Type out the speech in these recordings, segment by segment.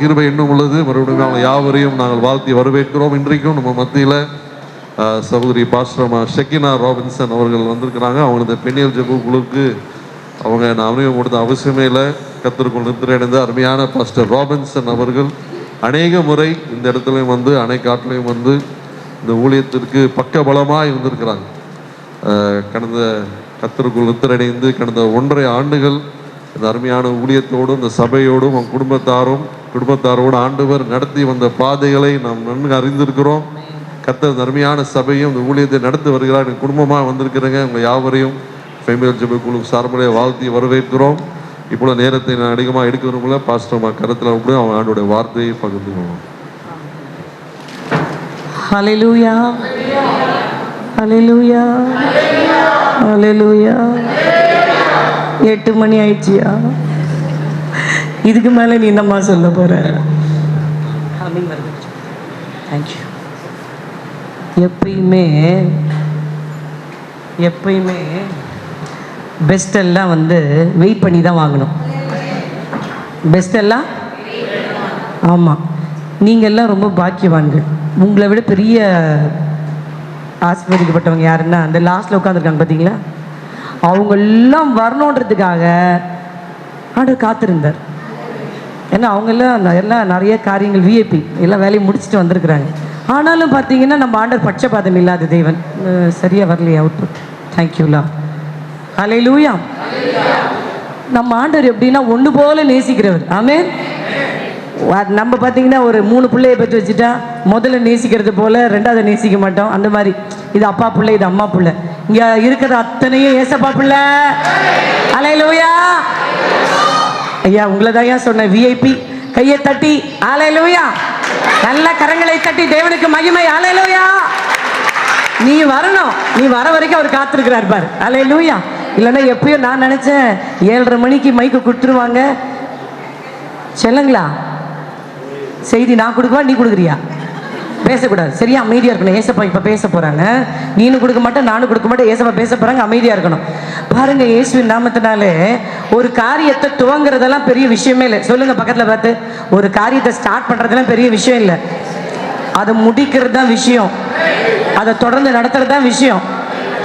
கிருபை இன்னும் உள்ளது. மறுபடியும் நாங்கள் யாவரையும் நாங்கள் வாழ்த்தி வரவேற்கிறோம். இன்றைக்கும் நம்ம மத்தியில் சகோதரி பாஸ்டர் ஷெக்கினா ராபின்சன் அவர்கள் வந்திருக்கிறாங்க. அவங்க இந்த பெண்ணியல் ஜெப குழுவுக்கு அவங்க நான் அறிமுகம் கொடுத்த அவசியமே இல்லை. கர்த்தருக்குள் நித்திரையடைந்த அருமையான பாஸ்டர் ராபின்சன் அவர்கள் அநேக முறை இந்த இடத்துலையும் வந்து அணைக்காட்டிலையும் வந்து இந்த ஊழியத்திற்கு பக்கபலமாக இருந்திருக்கிறாங்க. கடந்த கர்த்தருக்குள் நித்திரையடைந்து கடந்த 1.5 ஆண்டுகள் இந்த அருமையான ஊழியத்தோடும் இந்த சபையோடும் அவங்க குடும்பத்தாரோடு ஆண்டவர் நடத்தி வந்த பாதைகளை நாம் நன்கு அறிந்திருக்கிறோம். கர்த்தர் இந்த அருமையான சபையும் இந்த ஊழியத்தை நடத்தி வருகிறார். எங்கள் குடும்பமாக வந்திருக்கிறேங்க. உங்கள் யாவரையும் ஃபெமிலியர் ஜெப குழு சார்புடைய வாழ்த்தி வரவேற்கிறோம். இப்போது நேரத்தை நான் அதிகமாக எடுக்கிறவங்கள பாஸ்டர் கருத்தில் கூட அவங்க ஆண்டோடைய வார்த்தையை பகிர்ந்துக்குவோம். ஹல்லேலூயா, ஹல்லேலூயா, ஹல்லேலூயா. 8 மணி ஆயிடுச்சியா? இதுக்கு மேலே நீ என்னம்மா சொல்ல போற? தேங்க்யூ. எப்பயுமே பெஸ்டெல்லாம் வந்து வெயிட் பண்ணி தான் வாங்கணும். பெஸ்டெல்லாம் ஆமாம். நீங்கள் எல்லாம் ரொம்ப பாக்கியவான்கள். உங்களை விட பெரிய ஆசீர்வதிக்கப்பட்டவங்க யாருன்னா அந்த லாஸ்ட்டில் உட்காந்துருக்காங்க பார்த்தீங்களா? அவங்கெல்லாம் வரணுன்றதுக்காக ஆண்டவர் காத்திருந்தார். ஏன்னா அவங்கெல்லாம் எல்லாம் நிறைய காரியங்கள் விஐபி எல்லாம் வேலையை முடிச்சுட்டு வந்திருக்கிறாங்க. ஆனாலும் பார்த்தீங்கன்னா நம்ம ஆண்டவர் பட்சபாதம் இல்லாத தேவன். சரியாக வரலையா அவுட்புட்? தேங்க்யூலா. ஹல்லேலூயா. நம்ம ஆண்டவர் எப்படின்னா ஒன்று போல நேசிக்கிறவர். ஆமென். நம்ம பார்த்தீங்கன்னா ஒரு 3 பிள்ளையை பற்றி வச்சுட்டா முதல்ல நேசிக்கிறது போல் 2வது நேசிக்க மாட்டோம். அந்த மாதிரி இது அப்பா பிள்ளை, இது அம்மா பிள்ளை. இங்கே இருக்கிற அத்தனையும் ஏசப்பா பிள்ளை. ஹல்லேலூயா. ஐயா உங்களை தான் ஏன் சொன்ன விஐபி கையை தட்டி ஹல்லேலூயா, நல்ல கரங்களை தட்டி தேவனுக்கு மகிமை. ஹல்லேலூயா. நீ வரணும். நீ வர வரைக்கும் அவர் காத்திருக்கிறார் பார். ஹல்லேலூயா. இல்லைன்னா எப்பயும் நான் நினச்சேன் 7:30 மணிக்கு மைக்கு கொடுத்துருவாங்க. சொல்லுங்களா? செய்தி நான் கொடுக்குவா, நீ கொடுக்குறியா? பேசக்கூடாது, சரியா? அமைதியாக இருக்கணும். ஏசப்பா இப்போ பேச போகிறாங்க. நீனும் கொடுக்க மாட்டேன், நானும் கொடுக்க மாட்டேன். ஏசப்பா பேச போகிறாங்க, அமைதியாக இருக்கணும். பாருங்க, இயேசுவின் நாமத்தினாலே ஒரு காரியத்தை துவங்குறதெல்லாம் பெரிய விஷயமே இல்லை. சொல்லுங்கள் பக்கத்தில் பார்த்து. ஒரு காரியத்தை ஸ்டார்ட் பண்ணுறதெல்லாம் பெரிய விஷயம் இல்லை. அதை முடிக்கிறது தான் விஷயம். அதை தொடர்ந்து நடத்துறது தான் விஷயம்.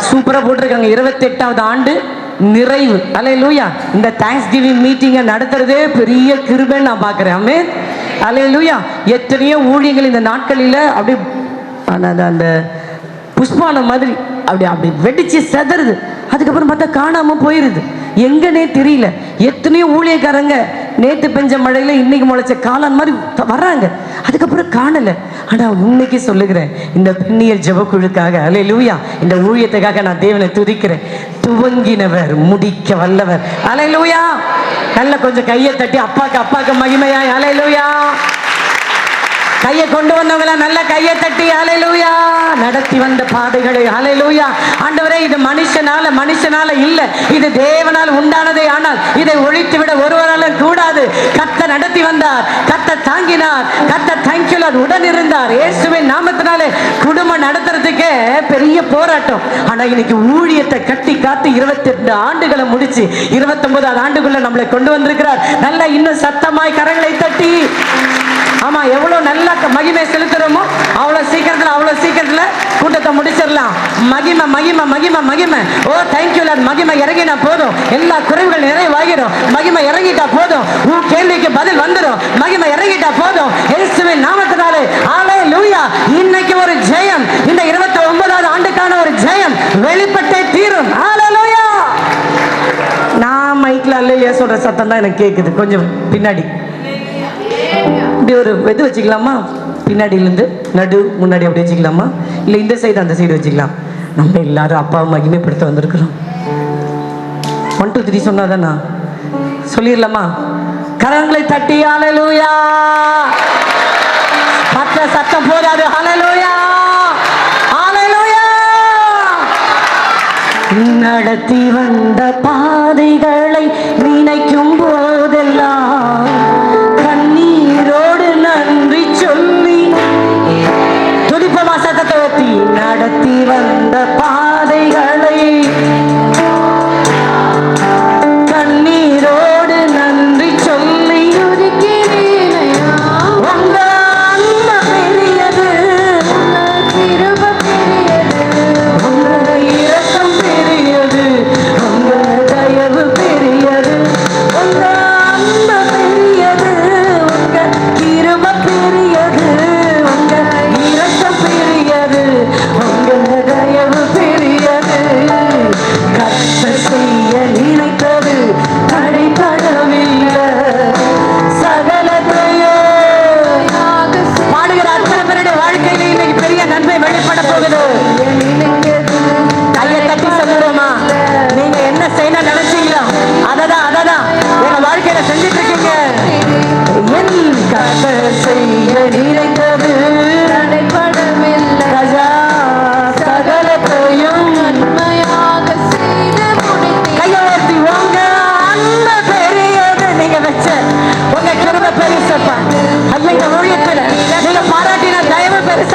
சூப்பராக போட்டிருக்காங்க. 28வது ஆண்டு நிறைவு. ஹல்லேலூயா. இந்த தேங்க்ஸ் கிவிங் மீட்டிங்கை நடத்துறதே பெரிய கிருபைன்னு நான் பார்க்குறேன். ஆமென். ஹல்லேலூயா. எத்தனையோ ஊழியங்கள் இந்த நாட்களில் அப்படி அந்த புஷ்பானம் மாதிரி அப்படி வெடிச்சு செதறுது. அதுக்கப்புறம் பார்த்தா காணாமல் போயிடுது, எங்கன்னே தெரியல. எத்தனையோ ஊழியக்காரங்க நேற்று பெஞ்ச மழையில் இன்னைக்கு முளைச்ச காளான் மாதிரி வர்றாங்க, அதுக்கப்புறம் காணலை. ஆனால் உண்மைக்கு சொல்லுகிறேன், இந்த பெண்ணியல் ஜெபக்குழுக்காக ஹல்லேலூயா, இந்த ஊழியத்துக்காக நான் தேவனை துதிக்கிறேன். துவங்கினவர் முடிக்க வல்லவர். ஹல்லேலூயா. நல்ல கொஞ்சம் கையை தட்டி அப்பாக்கு மகிமையாய் ஹல்லேலூயா. கையை கொண்டு வந்தவங்கள நல்ல கையை தட்டி ஹல்லேலூயா. நடத்தி வந்த பாதைகளை ஹல்லேலூயா. ஆண்டவரே, இது மனுஷனால இல்லை, இது தேவனால் உண்டானதே. ஆனால் இதை ஒழித்து விட ஒருவராலும் கூடாது. கர்த்தர் நடத்தி வந்தார், கர்த்தர் தாங்கினார், கர்த்தர் தேங்க்யூலார் உடன் இருந்தார். இயேசுவின் நாமத்தினாலே குடும்பம் நடத்துறதுக்கே பெரிய போராட்டம். ஆனா இன்னைக்கு ஊழியத்தை கட்டி காத்து 28 ஆண்டுகளை முடிச்சு 29வது ஆண்டுக்குள்ள நம்மளை கொண்டு வந்திருக்கிறார். நல்லா இன்னும் சத்தமாய் கரங்களை தட்டி ஆமா, எவ்வளவு நல்ல மகிமை செலுத்துறோமோ அவ்வளவு சீக்கிரத்துல கூட்டத்தை முடிச்சிடலாம். மகிமை. ஓ தேங்க்யூ லார்ட். மகிமை இறங்கினா போதும், எல்லா குறைவுகள் நிறைவாகிடும். மகிமை இறங்கிட்டா போதும், உன் கேள்விக்கு பதில் வந்துடும். மகிமை இறங்கிட்டா போதும். இயேசுவின் நாமத்தினாலே ஹல்லேலூயா. இன்னைக்கு ஒரு ஜெயம், இந்த 29வது ஆண்டுக்கான ஒரு ஜெயம் வெளிப்பட்டே தீரும். ஹல்லேலூயா. நான் மைக்ல அல்லேலூயா சொல்ற சத்தம் தான் எனக்கு கேட்குது. கொஞ்சம் பின்னாடி இப்படி ஒரு இது வச்சுக்கலாமா? பின்னாடியிலேருந்து நடு முன்னாடி அப்படி வச்சுக்கலாமா? இல்லை இந்த சைடு அந்த சைடு வச்சுக்கலாம். நம்ம எல்லாரும் அப்பாவை மகிமைப்படுத்த வந்திருக்கிறோம். 1 2 3 சொன்னாதானா? சொல்லிடலாமா? கரங்களை தட்டி ஹல்லேலூயா. மற்ற சத்தம் போதாது. ஹல்லேலூயா, ஹல்லேலூயா. நடத்தி வந்த பாதைகளை நினைக்கும் போதெல்லாம் கண்ணீரோடு நன்றி சொல்லி துடிப்பமா சத்தத்தை ஊத்தி நடத்தி வந்த பாதைகளை கண்ணீரோடு நன்றி சொல்லி ஒதுக்கிறேனையா.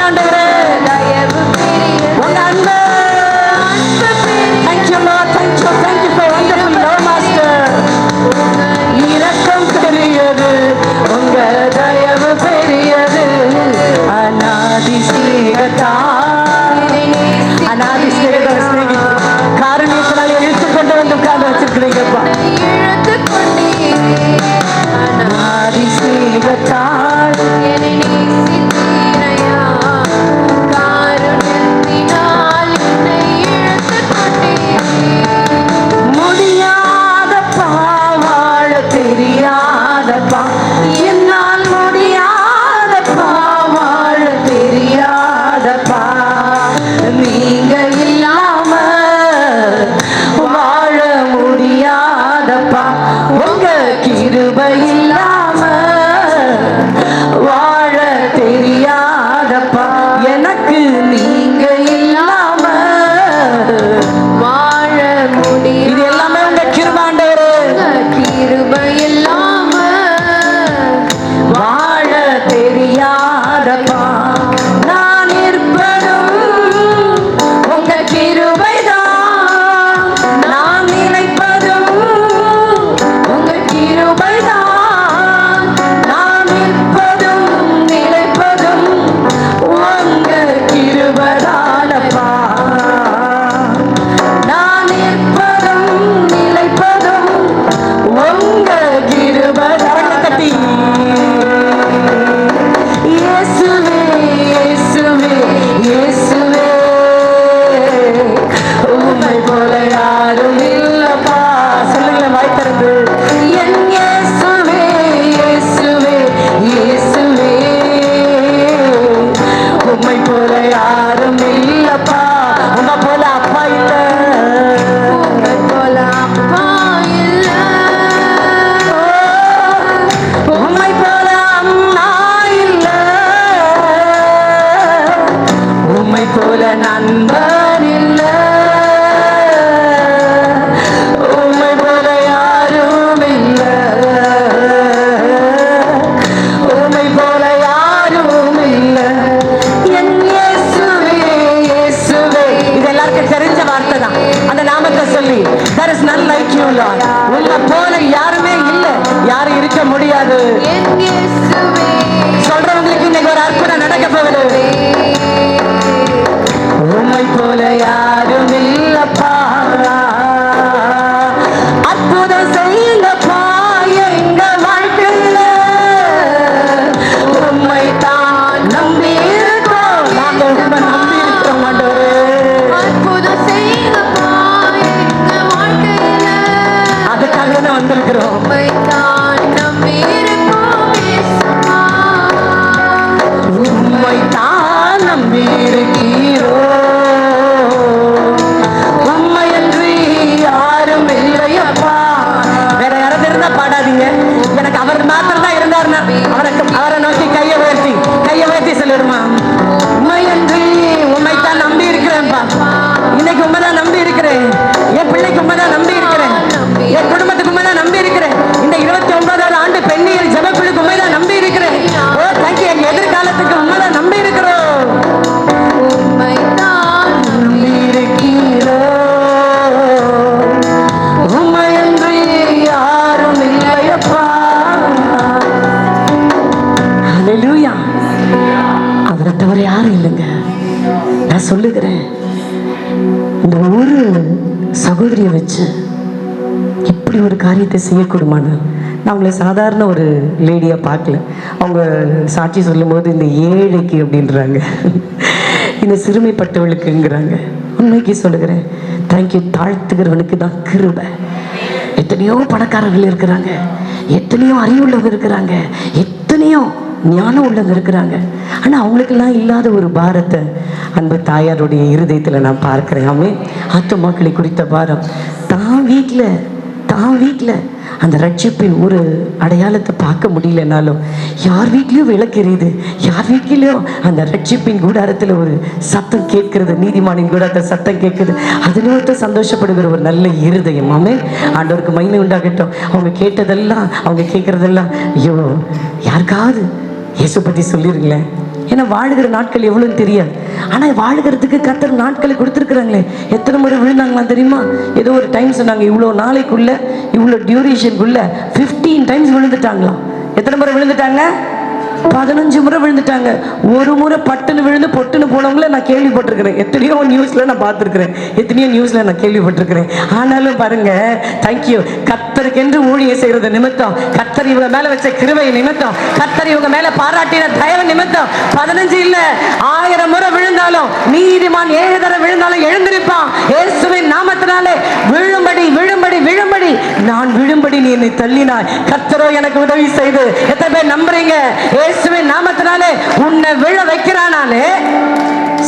ஆண்டவரே. உங்க அன்பு. Thank you Lord, thank you for wonderful love master. இரக்கம் பெரியது, உங்க தயவு பெரியது. அநாதி ஸ்நேகத்தால் காரணத்தினால் இழுத்து கொண்டு வந்து உட்கார்ந்து வச்சிருக்கிறீங்கப்பா. அநாதி ஸ்நேகத்தால் முடியாதப்பா, வாழ தெரியாதப்பா, என்னால் முடியாதப்பா, வாழ தெரியாதப்பா. நீங்க இல்லாம வாழ முடியாதப்பா, உங்க கிருபை இல்லாம வாழ தெரியாதப்பா. எனக்கு நீங்க இல்லாம வாழ முடியும். இது எல்லாமே உங்க கிருபாண்டவரே. கிருபை இல்லாம வாழ தெரியாதப்பா. நான் இருப்பதும் உங்க கிருபைதான், நான் நினைப்பதும் உங்க கிருபைதான், நான் இருப்பதும் நினைப்பதும் உங்க கிருபைதானப்பா. நான் இருப்பதும் நிலைப்பதும் உங்க கிருபைதான். கட்டி இயேசுவே, இயேசுவே, இயேசுவே, உம்மை போல யாரும் இல்லப்பா. சொல்லுங்களேன் வாய் திறந்து. என் இயேசுவே, இயேசுவே, இயேசுவே, உம்மை போல யாரும் இல்லப்பா. உம்மை போல அப்பா இல்ல, உம்மை போல அப்பா இல்ல, உம்மை போல அம்மா இல்ல, உம்மை போல நண்பர் இல்ல, உம்மை போல யாரும் இல்ல, உம்மை போல யாரும் இல்ல. என் இயேசுவே, இயேசுவே. இது எல்லாருக்கும் தெரிஞ்ச வார்த்தை தான். அந்த நாமத்தை சொல்லி there is none like you Lord. உம்மை போல யாருமே இல்ல, யாரும் இருக்க முடியாது. சொல்றவங்களுக்கு இன்னைக்கு ஒரு அற்புதம் நடக்க போகுது. உம்மை போல யாரும் இல்லப்பா. அற்புதம் செய்யுங்கப்பா எங்க வாழ்க்கையில. உம்மை தான் நம்பி இருக்கோம், நாங்க உம்மை நம்பி இருக்கிறோம் ஆண்டவரே. அற்புதம் செய்யுங்கப்பா எங்க வாழ்க்கையில. அதுக்காக தான் வந்திருக்கிறோம். உம்மை தான் நம்பி இருக்கோம் இயேசுவா. உம்மை தான் நம்பி இருக்கிறோம். உம்மையன்றி யாரும் இல்லையப்பா. வேற யாராவது இருந்தா பாடாதீங்க. எனக்கு அவர் மாத்திரம் தான் இருந்தாருன்னா அவரை நோக்கி கையை உயர்த்தி சொல்லிடுமா. உம்மையன்றி உம்மை தான் நம்பி இருக்கிறேன்ப்பா. இன்னைக்கு உண்மை தான் நம்பி இருக்கிறேன். என் பிள்ளைக்கு உண்மை தான் நம்பி இருக்கிறேன். என் குடும்பத்துக்கு உண்மை தான் நம்பி இருக்கிறேன். இந்த 29வது ஆண்டு பெண்ணியல் ஜெபக்குழுக்கு உண்மை தான் நம்பி இருக்கிறேன். ஓ தேங்க்யூ. எங்க எதிர்காலத்துக்கு உண்மை தான் நம்பி இருக்கிறோம். உண்மை தான் நம்பி இருக்கிறோம். உண்மையன்றி யாரும் இல்லையப்பா. ஹல்லேலூயா. அவரை தவிர யாரும் இல்லைங்க. நான் சொல்லுகிறேன், இந்த ஒரு சகோதரியை வச்சு இப்படி ஒரு காரியத்தை செய்யக்கூடுமானா? நான் அவங்கள சாதாரண ஒரு லேடியாக பார்க்கல. அவங்க சாட்சி சொல்லும்போது இந்த ஏழைக்கு அப்படின்றாங்க, இந்த சிறுமைப்பட்டவளுக்குங்கிறாங்க. உண்மைக்கு சொல்லுகிறேன், தேங்க்யூ. தாழ்த்துகிறவனுக்கு தான் கிருபை. எத்தனையோ பணக்காரர்கள் இருக்கிறாங்க, எத்தனையோ அறிவுள்ளவங்க இருக்கிறாங்க, எத்தனையோ ஞானம் உள்ளவங்க இருக்கிறாங்க. ஆனால் அவங்களுக்கெல்லாம் இல்லாத ஒரு பாரத்தை அன்பு தாயாருடைய இருதயத்தில் நான் பார்க்குறேன். ஆமே. ஆத்துமாக்களை குறித்த பாரம். தான் வீட்டில் அந்த ரட்சிப்பின் ஒரு அடையாளத்தை பார்க்க முடியலனாலும் யார் வீட்லேயும் விளக்கு எரியுது, யார் வீட்லேயும் அந்த ரட்சிப்பின் கூடாரத்தில் ஒரு சத்தம் கேட்கிறது, நீதிமானின் கூடாரத்தில் சத்தம் கேட்குது. அதில் ஒருத்தர் சந்தோஷப்படுகிற ஒரு நல்ல இருதயம். ஆமே. ஆண்டவருக்கு மகிமை உண்டாகட்டும். அவங்க கேட்டதெல்லாம், அவங்க கேட்குறதெல்லாம், ஐயோ யாருக்காவது இயேசு பற்றி சொல்லிருங்களேன். ஏன்னா வாழுகிற நாட்கள் எவ்வளோன்னு தெரியாது. ஆனால் வாழுகிறதுக்கு கர்த்தர் நாட்களை கொடுத்துருக்குறாங்களே. எத்தனை முறை விழுந்தாங்களாம் தெரியுமா? ஏதோ ஒரு டைம் சொன்னாங்க, இவ்வளோ நாளைக்குள்ள இவ்வளோ டியூரேஷனுக்குள்ள 15 டைம்ஸ் விழுந்துட்டாங்களாம். எத்தனை முறை விழுந்துட்டாங்க? 15 முறை விழுந்துட்டாங்க. ஒரு முறை பட்டுன்னு விழுந்து பொட்டுன்னு போனவங்கள நான் கேள்விப்பட்டிருக்கிறேன். எத்தனையோ நியூஸ்ல நான் பார்த்துருக்கிறேன், எத்தனையோ நியூஸ்ல நான் கேள்விப்பட்டிருக்கிறேன். ஆனாலும் பாருங்க, தேங்க்யூ. கர்த்தருக்கென்று ஊழியம் செய்யறது நிமித்தம், கர்த்தர் இவங்க மேல வச்ச கிருபை நிமித்தம், கர்த்தர் இவங்க மேல பாராட்டின தயவு நிமித்தம் 15 இல்ல 1000 முறை விழுந்தாலும், நீதிமான் 7 தடவை விழுந்தாலும் எழுந்திருப்பான். இயேசுவின் நாமத்தினாலே விழும்படி விழும்படி விழும்படி நான் விழும்படி நீ என்னை தள்ளினாய், கர்த்தரோ எனக்கு உதவி செய்து. எத்தனை பேர் நம்புறீங்க? இயேசுவின் நாமத்தினாலே உன்னை விழ வைக்கிறானாலே,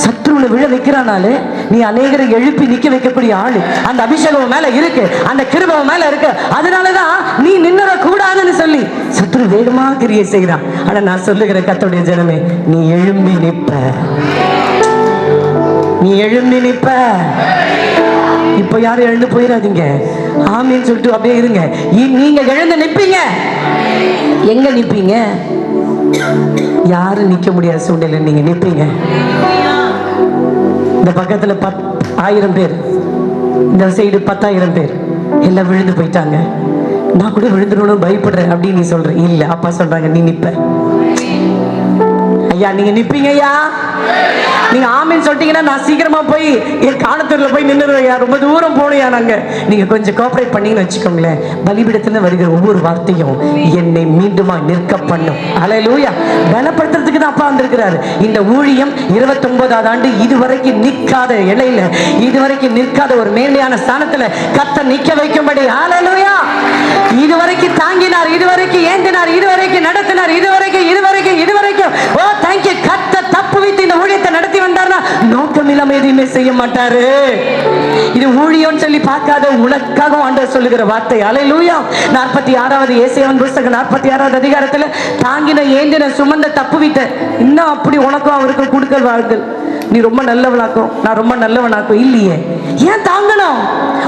சத்ருவை விழ வைக்கிறானாலே நீ அநேகரை எழுப்பி நிக்க வைக்கக்கூடிய ஆளு. அந்த அபிஷேகம் மேல இருக்கு, அந்த கிருபை மேல இருக்கு. அதனாலதான் நீ நின்னற கூடாதுன்னு சொல்லி சத்ரு வேகமா கிரியை செய்கிறான். ஆனா நான் சொல்லுகிற கர்த்தருடைய ஜனமே, நீ எழும்பி நிப்ப, நீ எழும்பி நிப்ப. இப்ப யாரும் எழுந்து போயிடாதீங்க, ஆமீன்னு சொல்லிட்டு அப்படியே இருங்க. நீங்க எழுந்து நிப்பீங்க. எங்க நிப்பீங்க? யாரும் நிக்க முடியாத சூழ்நிலை நீங்க நிப்பீங்க. இந்த பக்கத்துல 10,000 பேர், இந்த சைடு 10,000 பேர் எல்லாம் விழுந்து போயிட்டாங்க. நான் கூட விழுந்துடணும் பயப்படுறேன் அப்படின்னு நீ சொல்ற. இல்ல, அப்பா சொல்றாங்க நீ நிப்ப. ஐயா நீங்க நிப்பீங்க ஐயா. நீங்க ஆமீன் சொல்லிட்டீங்கன்னா நான் சீக்கிரமா போய் என் காணத்தூர்ல போய் நின்னுருவையா. ரொம்ப தூரம் போகணுயா. நாங்க நீங்க கொஞ்சம் கோஆபரேட் பண்ணீங்கன்னு வச்சுக்கோங்களேன். பலிபீடத்துல வருகிற ஒவ்வொரு வார்த்தையும் என்னை மீண்டுமா நிற்க பண்ணும். அல்லேலூயா. பலப்படுத்துறதுக்கு தான் அப்பா வந்திருக்கிறாரு. இந்த ஊழியம் 29வது ஆண்டு இதுவரைக்கும் நிற்காத இலையில, இதுவரைக்கும் நிற்காத ஒரு மேன்மையான ஸ்தானத்துல கர்த்தர் நிக்க வைக்கும்படி. அல்லேலூயா. இதுவரைக்கும் தாங்கினார், இதுவரைக்கும் ஏந்தினார், இதுவரைக்கும் நடத்தினார், இதுவரைக்கும் ஓ தேங்க்யூ. கர்த்தர் தப்பு வைத்து இந்த ஊழியத்தை நடத்தி வந்தார்னா நோக்கம் இல்லாம எதுவுமே செய்ய மாட்டாரு. இது ஊழியம் சொல்லி பார்க்காத உனக்காக ஆண்டவர் சொல்லுகிற வார்த்தை. அல்லேலூயா. 46வது ஏசாயாவின் புத்தகம் 46வது அதிகாரத்துல தாங்கின ஏந்தின சுமந்த தப்பு வைத்த, இன்னும் அப்படி உனக்கும் அவருக்கும் கொடுக்கல் வாழ்கள். நீ ரொம்ப நல்லவனாக்கும், நான் ரொம்ப நல்லவனாக்கும். இல்லையே, ஏன் தாங்கணும்?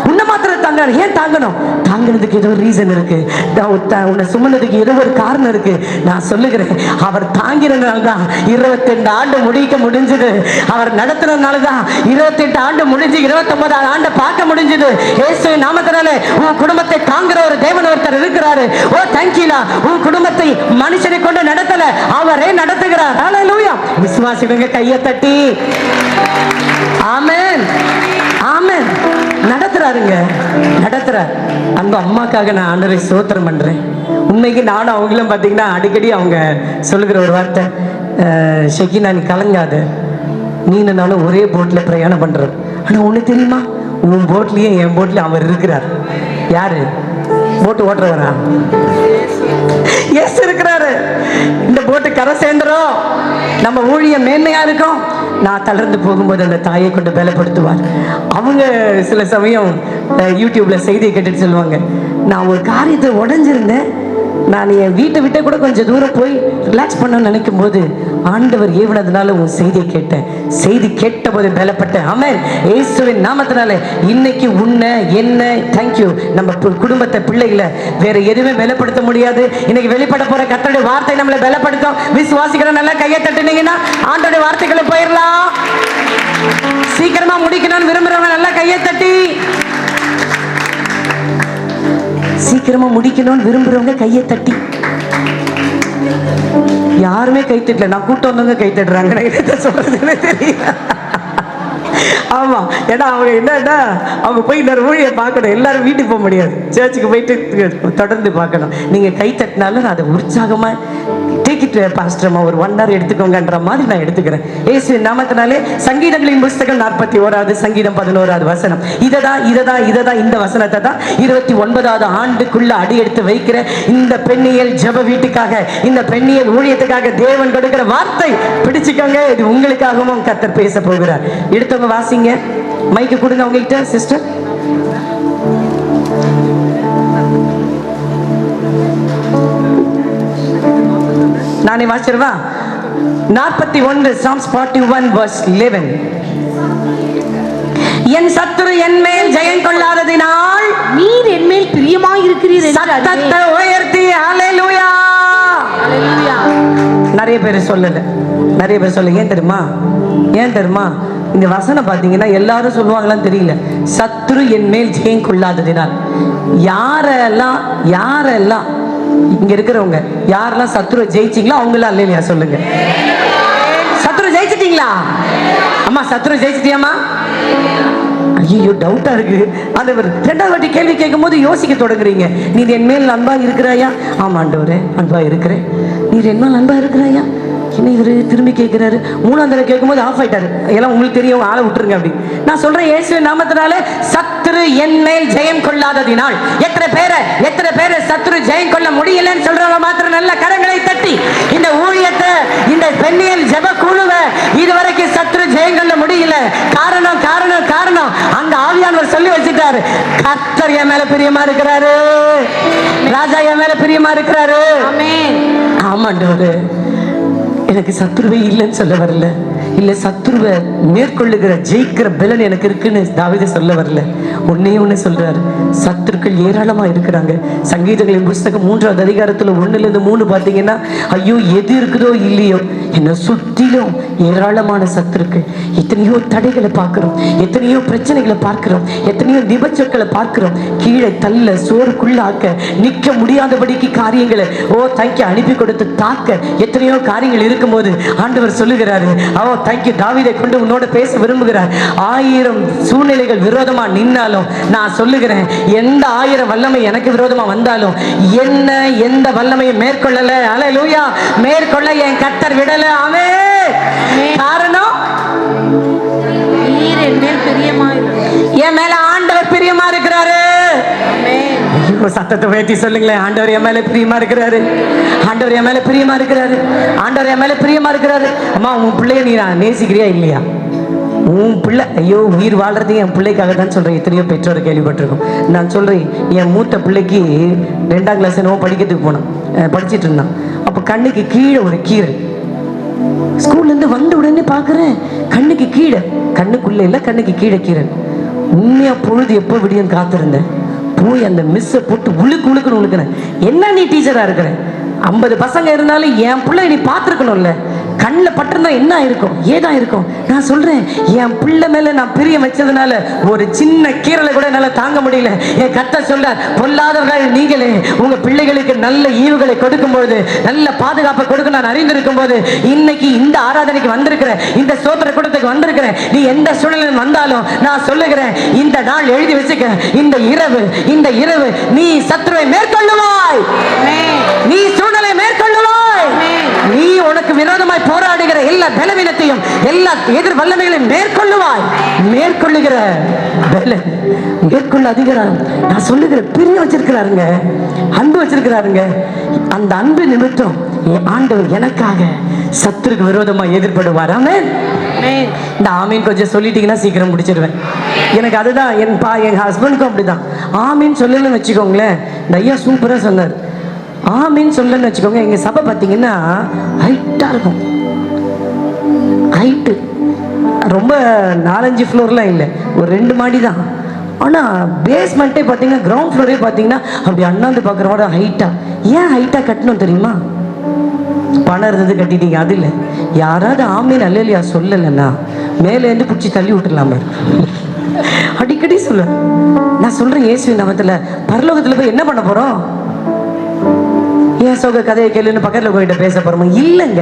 உன்னை மாத்திரம் தாங்க. ஏன் தாங்கணும்? தாங்கினதுக்கு ஏதோ ஒரு ரீசன் இருக்கு. உன்னை சுமந்ததுக்கு ஏதோ ஒரு காரணம் இருக்கு. நான் சொல்லுகிறேன், அவர் தாங்கிறதுனால்தான் 28 ஆண்டு முடிக்க முடிஞ்சது. அவர் நடத்துறதுனாலதான் 28 ஆண்டு முடிஞ்சு 29வது ஆண்டு பார்க்க முடிஞ்சது. இயேசுவின் நாமத்தினாலே உன் குடும்பத்தை தாங்குற ஒரு தேவன் ஒருத்தர் இருக்கிறாரு. ஓ தேங்க்யூலா. உன் குடும்பத்தை மனுஷனை கொண்டு நடத்தல, அவரே நடத்துகிறார். அல்லேலூயா. விசுவாசிங்க கையை தட்டி ஆமென் ஆமென். நடத்துறாருங்க, நடத்துறார். அந்த அம்மாக்காக நான் ஆண்டவரை ஸ்தோத்திரம் பண்றேன். உண்மைக்கு நானும் அவங்களும் பார்த்தீங்கன்னா அடிக்கடி அவங்க சொல்லுகிற ஒரு வார்த்தை, ஷெகினா நீ கலங்காத, நீனு நானும் ஒரே போட்ல பிரயாணம் பண்றோம். ஆனா ஒண்ணு தெரியுமா, உன் போட்லயும் என் போட்லயும் அவர் இருக்கிறார். யாரு? போட்டு ஓட்டுறவரா? எஸ் இருக்கிறாரு. இந்த போட்டு கரை சேர்ந்துரும், நம்ம ஊழியம் மேன்மையா இருக்கும். நான் தளர்ந்து போகும்போது அந்த தாயை கொண்டு பலப்படுத்துவார். அவங்க சில சமயம் யூடியூப்ல செய்தியை கேட்டுட்டு சொல்லுவாங்க, நான் ஒரு காரியத்தை உடைஞ்சிருந்தேன், நான் என் வீட்டை விட்ட கூட கொஞ்சம் தூரம் போய் ரிலாக்ஸ் பண்ண நினைக்கும் போது ஆண்டவர் ஏவினதுனால உன் செய்தியை கேட்டேன், செய்தி கேட்ட போது பலப்பட்டேன். ஆமென். இயேசுவின் நாமத்தினால இன்னைக்கு உன்னை என்ன தேங்க்யூ நம்ம குடும்பத்தை பிள்ளைகளை வேற எதுவுமே பலப்படுத்த முடியாது. இன்னைக்கு வெளிப்பட போற கர்த்தருடைய வார்த்தை நம்மளை பலப்படுத்தும். விசுவாசிக்கிற நல்லா கையை தட்டுனீங்கன்னா ஆண்டோடைய வார்த்தைகளை போயிடலாம். சீக்கிரமா முடிக்கணும்னு விரும்புறவங்க நல்லா கையை தட்டி, சீக்கிரமா முடிக்கணும்னு விரும்புறவங்க கையை தட்டி. யாருமே கை தட்டல, நான் கூட்டம் வந்தவங்க கை தட்டுறாங்க. நான் என்ன சொல்றதுன்னு தெரியல. ஆமா, ஏன்னா அவங்க என்னன்னா அவங்க போய் இன்னொரு ஊழியை பார்க்கணும். எல்லாரும் வீட்டுக்கு போக முடியாது, சர்ச்சுக்கு போயிட்டு தொடர்ந்து பார்க்கணும். நீங்க கை தட்டினாலும் அதை உற்சாகமா பாஸ்டர்மா ஒரு 1 hour எடுத்துக்கோங்கன்ற மாதிரி நான் எடுத்துக்கிறேன். இயேசு நாமத்தினாலே. சங்கீதங்களின் புத்தகம் 41வது சங்கீதம் 11வது வசனம். இததான் இந்த வசனத்தை தான் 29வது ஆண்டுக்குள்ள அடி எடுத்து வைக்கிற இந்த பெண்ணியல் ஜெப வீட்டுக்காக, இந்த பெண்ணியல் ஊழியத்துக்காக தேவன் கொடுக்கிற வார்த்தை. பிடிச்சுக்கோங்க, இது உங்களுக்காகவும் கர்த்தர் பேச போகிறார். எடுத்தவங்க வாசிங்க, மைக்கு கொடுங்க உங்ககிட்ட சிஸ்டர். நானே வாசிச்சிருவா. 41 Psalms 41 verse 11. என் சத்துரு என் மேல் ஜெயம் கொள்ளாததினால் நீர் என் மேல் பிரியமாய் இருக்கிறீர். சத்தத்தை உயர்த்தி அல்லேலூயா. நிறைய பேர் சொல்லலை, நிறைய பேர் சொல்ல. ஏன் தெரியுமா? ஏன் தெரியுமா? இந்த வசனம் பார்த்தீங்கன்னா எல்லாரும் சொல்லுவாங்களான்னு தெரியல. சத்ரு என் மேல் ஜெயம் கொள்ளாததினால். யாரெல்லாம் இங்க இருக்கிறவங்க யாரெல்லாம் சத்ருவை ஜெயிச்சிங்களோ அவங்களாம் இல்லையா சொல்லுங்க. சத்ரு ஜெயிச்சிட்டீங்களா? அம்மா சத்ரு ஜெயிச்சிட்டியாமா? ஐயோ டவுட்டா இருக்கு. அந்த ரெண்டாவது வாட்டி கேள்வி கேட்கும் போது யோசிக்க தொடங்குறீங்க. நீர் என் மேல் அன்பா இருக்கிறாயா? ஆமா ஆண்டவரே அன்பா இருக்கிறேன். நீர் என் மேல் அன்பா இருக்கிறாயா? என்ன இவரு திரும்பி கேட்கிறாரு. மூணாம் தடவை கேட்கும்போது ஆஃப் ஆயிட்டாரு. எல்லாம் உங்களுக்கு தெரியும், ஆளை விட்டுருங்க அப்படி. நான் சொல்றேன் இயேசுவின் நாமத்தினால சத்ரு என் மேல் ஜெயம் கொள்ளாததினால். எத்தனை பேரை சத்ரு ஜெயம் கொள்ள முடியலன்னு சொல்றவங்க மாத்திரம் நல்ல கரங்களை தட்டி இந்த ஊழியத்தை, இந்த பெண்ணியல் ஜெப குழுவை இதுவரைக்கும் சத்ரு ஜெயம் கொள்ள முடியல. காரணம் காரணம் காரணம் அந்த ஆவியானவர் சொல்லி வச்சுட்டாரு. கர்த்தர் என் மேல பிரியமா இருக்கிறாரு, ராஜா என் மேல பிரியமா இருக்கிறாரு. ஆமாண்டவரு எனக்கு சத்ருவே இல்லைன்னு சொல்ல வரல, இல்ல சத்ருவை மேற்கொள்ளுகிற ஜெயிக்கிற பலன் எனக்கு இருக்குன்னு தாவீது சொல்ல வரல. ஒண்ணே சொல்றாரு, சத்துருக்கள் ஏராளமா இருக்கிறாங்க. சங்கீதங்களின் புஸ்தகம் 3ஆவது அதிகாரத்துல 1-3 பார்த்தீங்கன்னா, ஐயோ எது இருக்குதோ இல்லையோ என்ன சுற்றிலும் ஏராளமான சத்துருக்கள். எத்தனையோ தடைகளை பார்க்கிறோம், எத்தனையோ பிரச்சனைகளை பார்க்கிறோம், எத்தனையோ நிபச்சொற்களை பார்க்கிறோம். கீழே தள்ள சோறுக்குள்ளாக்க நிற்க முடியாதபடிக்கு காரியங்களை தேங்க்யூ அனுப்பி கொடுத்து தாக்க எத்தனையோ காரியங்கள் இருக்கும்போது ஆண்டவர் சொல்லுகிறாரு, தேங்க்யூ தாவீதை கொண்டு உன்னோட பேச விரும்புகிறார். 1000 சூழ்நிலைகள் விரோதமா நின்னாலும் நான் சொல்லுகிறேன், எந்த 1000 வல்லமை எனக்கு விரோதமா வந்தாலும் என்ன எந்த வல்லமையும் மேற்கொள்ளல. அல்லேலூயா. மேற்கொள்ள என் கர்த்தர் விடல. ஆமென். காரணம் நீர் என் மேல் பிரியமா இருக்கிறார். என் மேல ஆண்டவர் பிரியமா இருக்கிறாரு. சத்தத்தை உயர்த்தி சொல்லுங்களேன். ஆண்டவர் என் மேல பிரியமா இருக்கிறாரு, ஆண்டவர் என் மேல பிரியமா இருக்கிறாரு, ஆண்டவர் என் மேல பிரியமா இருக்கிறாரு. அம்மா உன் பிள்ளைய நீ நேசிக்கிறியா இல்லையா? உன் பிள்ளை ஐயோ உயிர் வாழ்றது என் பிள்ளைக்காக தான் சொல்றேன். எத்தனையோ பெற்றோரை கேள்விப்பட்டிருக்கோம். நான் சொல்றேன், என் மூத்த பிள்ளைக்கு 2ஆம் கிளாஸ் என்னவோ படிக்கிறதுக்கு போனான், படிச்சுட்டு இருந்தான். அப்போ கண்ணுக்கு கீழே ஒரு கீரை. ஸ்கூல்ல இருந்து வந்த உடனே பாக்குறேன் கண்ணுக்கு கீழே, கண்ணுக்குள்ள இல்ல கண்ணுக்கு கீழே கீரை. உண்மையா பொழுது எப்போ விடியும் காத்திருந்தேன். போய் அந்த மிஸ்ஸை போட்டு உழுக்குன்னு உழுக்குனேன். என்ன நீ டீச்சரா இருக்கிற? 50 பசங்க இருந்தாலும் என் பிள்ளை நீ பார்த்துருக்கணும்ல. கண்ணில் பட்டிருந்தா என்ன இருக்கும், ஏதான் இருக்கும்? நான் சொல்றேன், என் பிள்ளை மேல நான் பிரியம் வச்சதுனால ஒரு சின்ன கீரலை கூட என்னால தாங்க முடியல. என் கர்த்தர் சொல்றார், பொல்லாதவர்கள் நீங்களே உங்க பிள்ளைகளுக்கு நல்ல ஈவுகளை கொடுக்கும்போது, நல்ல பாதுகாப்பை கொடுக்க நான் அறிந்திருக்கும் போது, இன்னைக்கு இந்த ஆராதனைக்கு வந்திருக்கிற, இந்த சோத்திர கூட்டத்துக்கு வந்திருக்கிறேன். நீ எந்த சூழ்நிலையில் வந்தாலும் நான் சொல்லுகிறேன், இந்த நாள் எழுதி வச்சுக்க, இந்த இரவு நீ சத்துருவை மேற்கொள்ளுவாய், நீ சூழ்நிலை மேற்கொள்ளுவாய். நீ உனக்கு விரோதமாய் போராடுகிற எல்லா பலவீனத்தையும் எல்லா எதிர் வல்லமைகளையும் மேற்கொள்ளுவாய். மேற்கொள்ளுகிற பலன், மேற்கொள்ள அதிகாரம் நான் சொல்லுகிற பிரிய வச்சிருக்கிறாருங்க, அன்பு வச்சிருக்கிறாருங்க. அந்த அன்பு நிமித்தம் ஆண்டவர் எனக்காக சத்துருக்கு விரோதமா எதிர்படுவார். ஆமென். இந்த ஆமீன் கொஞ்சம் சொல்லிட்டீங்கன்னா சீக்கிரம் முடிச்சிருவேன். எனக்கு அதுதான் என் ஹஸ்பண்டுக்கும் அப்படிதான். ஆமீன் சொல்லலன்னு வச்சுக்கோங்களேன். இந்த ஐயா சூப்பரா சொன்னார். ஆமீன் சொல்லன்னு வச்சுக்கோங்க. எங்க சபை பார்த்தீங்கன்னா ஹைட்டா இருக்கும். ஹைட்டு ரொம்ப 4-5 ஃப்ளோர்லாம் இல்லை, ஒரு 2 மாடி தான். ஆனால் பேஸ்மெண்ட்டே பார்த்தீங்கன்னா கிரவுண்ட் ஃப்ளோரே பார்த்தீங்கன்னா அப்படி அண்ணாந்து பார்க்குறவோட ஹைட்டா. ஏன் ஹைட்டாக கட்டணும் தெரியுமா? பணம் இருந்தது கட்டிட்டீங்க, அது இல்லை. யாராவது ஆமீன் அல்லேலூயா சொல்லலைன்னா மேலேருந்து பிடிச்சி தள்ளி விட்டுடலாமா? அடிக்கடி சொல்ல நான் சொல்கிறேன், இயேசுவின் நாமத்தில் பரலோகத்தில் போய் என்ன பண்ண போகிறோம்? ஏன் சோக கதையை கேளுன்னு பக்கத்தில் உங்ககிட்ட பேச போறோமா? இல்லைங்க.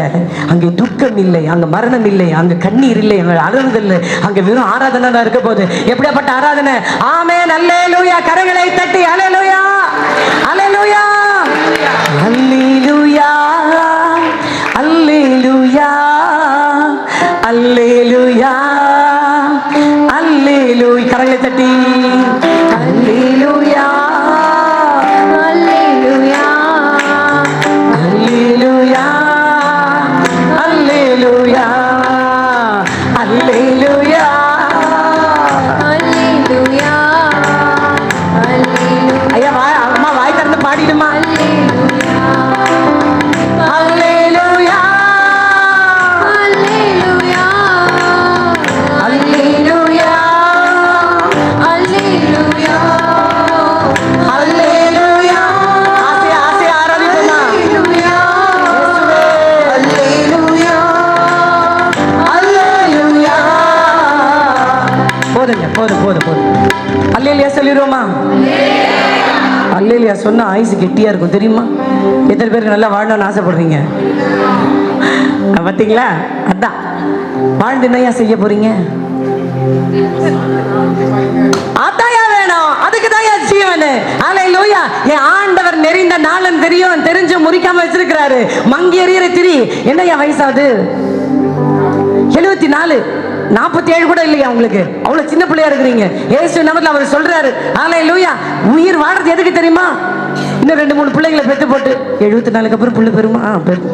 அங்கே துக்கம் இல்லை, அங்கே மரணம் இல்லை, அங்கே கண்ணீர் இல்லை, அங்கே அழுவது இல்லை, அங்கே வெறும் ஆராதனை தான் இருக்க போகுது. எப்படியாப்பட்ட ஆராதனை? ஆமென் அல்லேலூயா. கரங்களை தட்டி அல்லேலூயா அல்லேலூயா அல்லேலூயா அல்லேலூயா அல்லேலூயா அல்லேலூயா. கரங்களை தட்டி அல்லேலூயா சொல்லிடுவோமா? அல்லேலியா சொன்னா ஆயுசு கெட்டியா இருக்கும் தெரியுமா? எத்தனை பேருக்கு நல்லா வாழணும்னு ஆசைப்படுறீங்க? பார்த்தீங்களா? அதான் வாழ்ந்து என்னையா செய்ய போறீங்க? அதாயா வேணும், அதுக்கு தான் ஜீவன். அல்லேலூயா. என் ஆண்டவர் நெறிந்த நாளன் தெரியும், தெரிஞ்சு முறிக்காம வச்சிருக்கிறாரு. மங்கி எறிகிற திரி. என்னையா வயசாகுது? 74, 47 கூட இல்லையா உங்களுக்கு? அவ்வளவு சின்ன பிள்ளையா இருக்கிறீங்க. இயேசு நாமத்தில் அவர் சொல்றாரு, அல்லேலூயா, உயிர் வாடுறது எதுக்கு தெரியுமா? இன்னும் 2-3 பிள்ளைங்களை பெத்து போட்டு 74க்கு அப்புறம் புள்ள பெருமா பெரும்.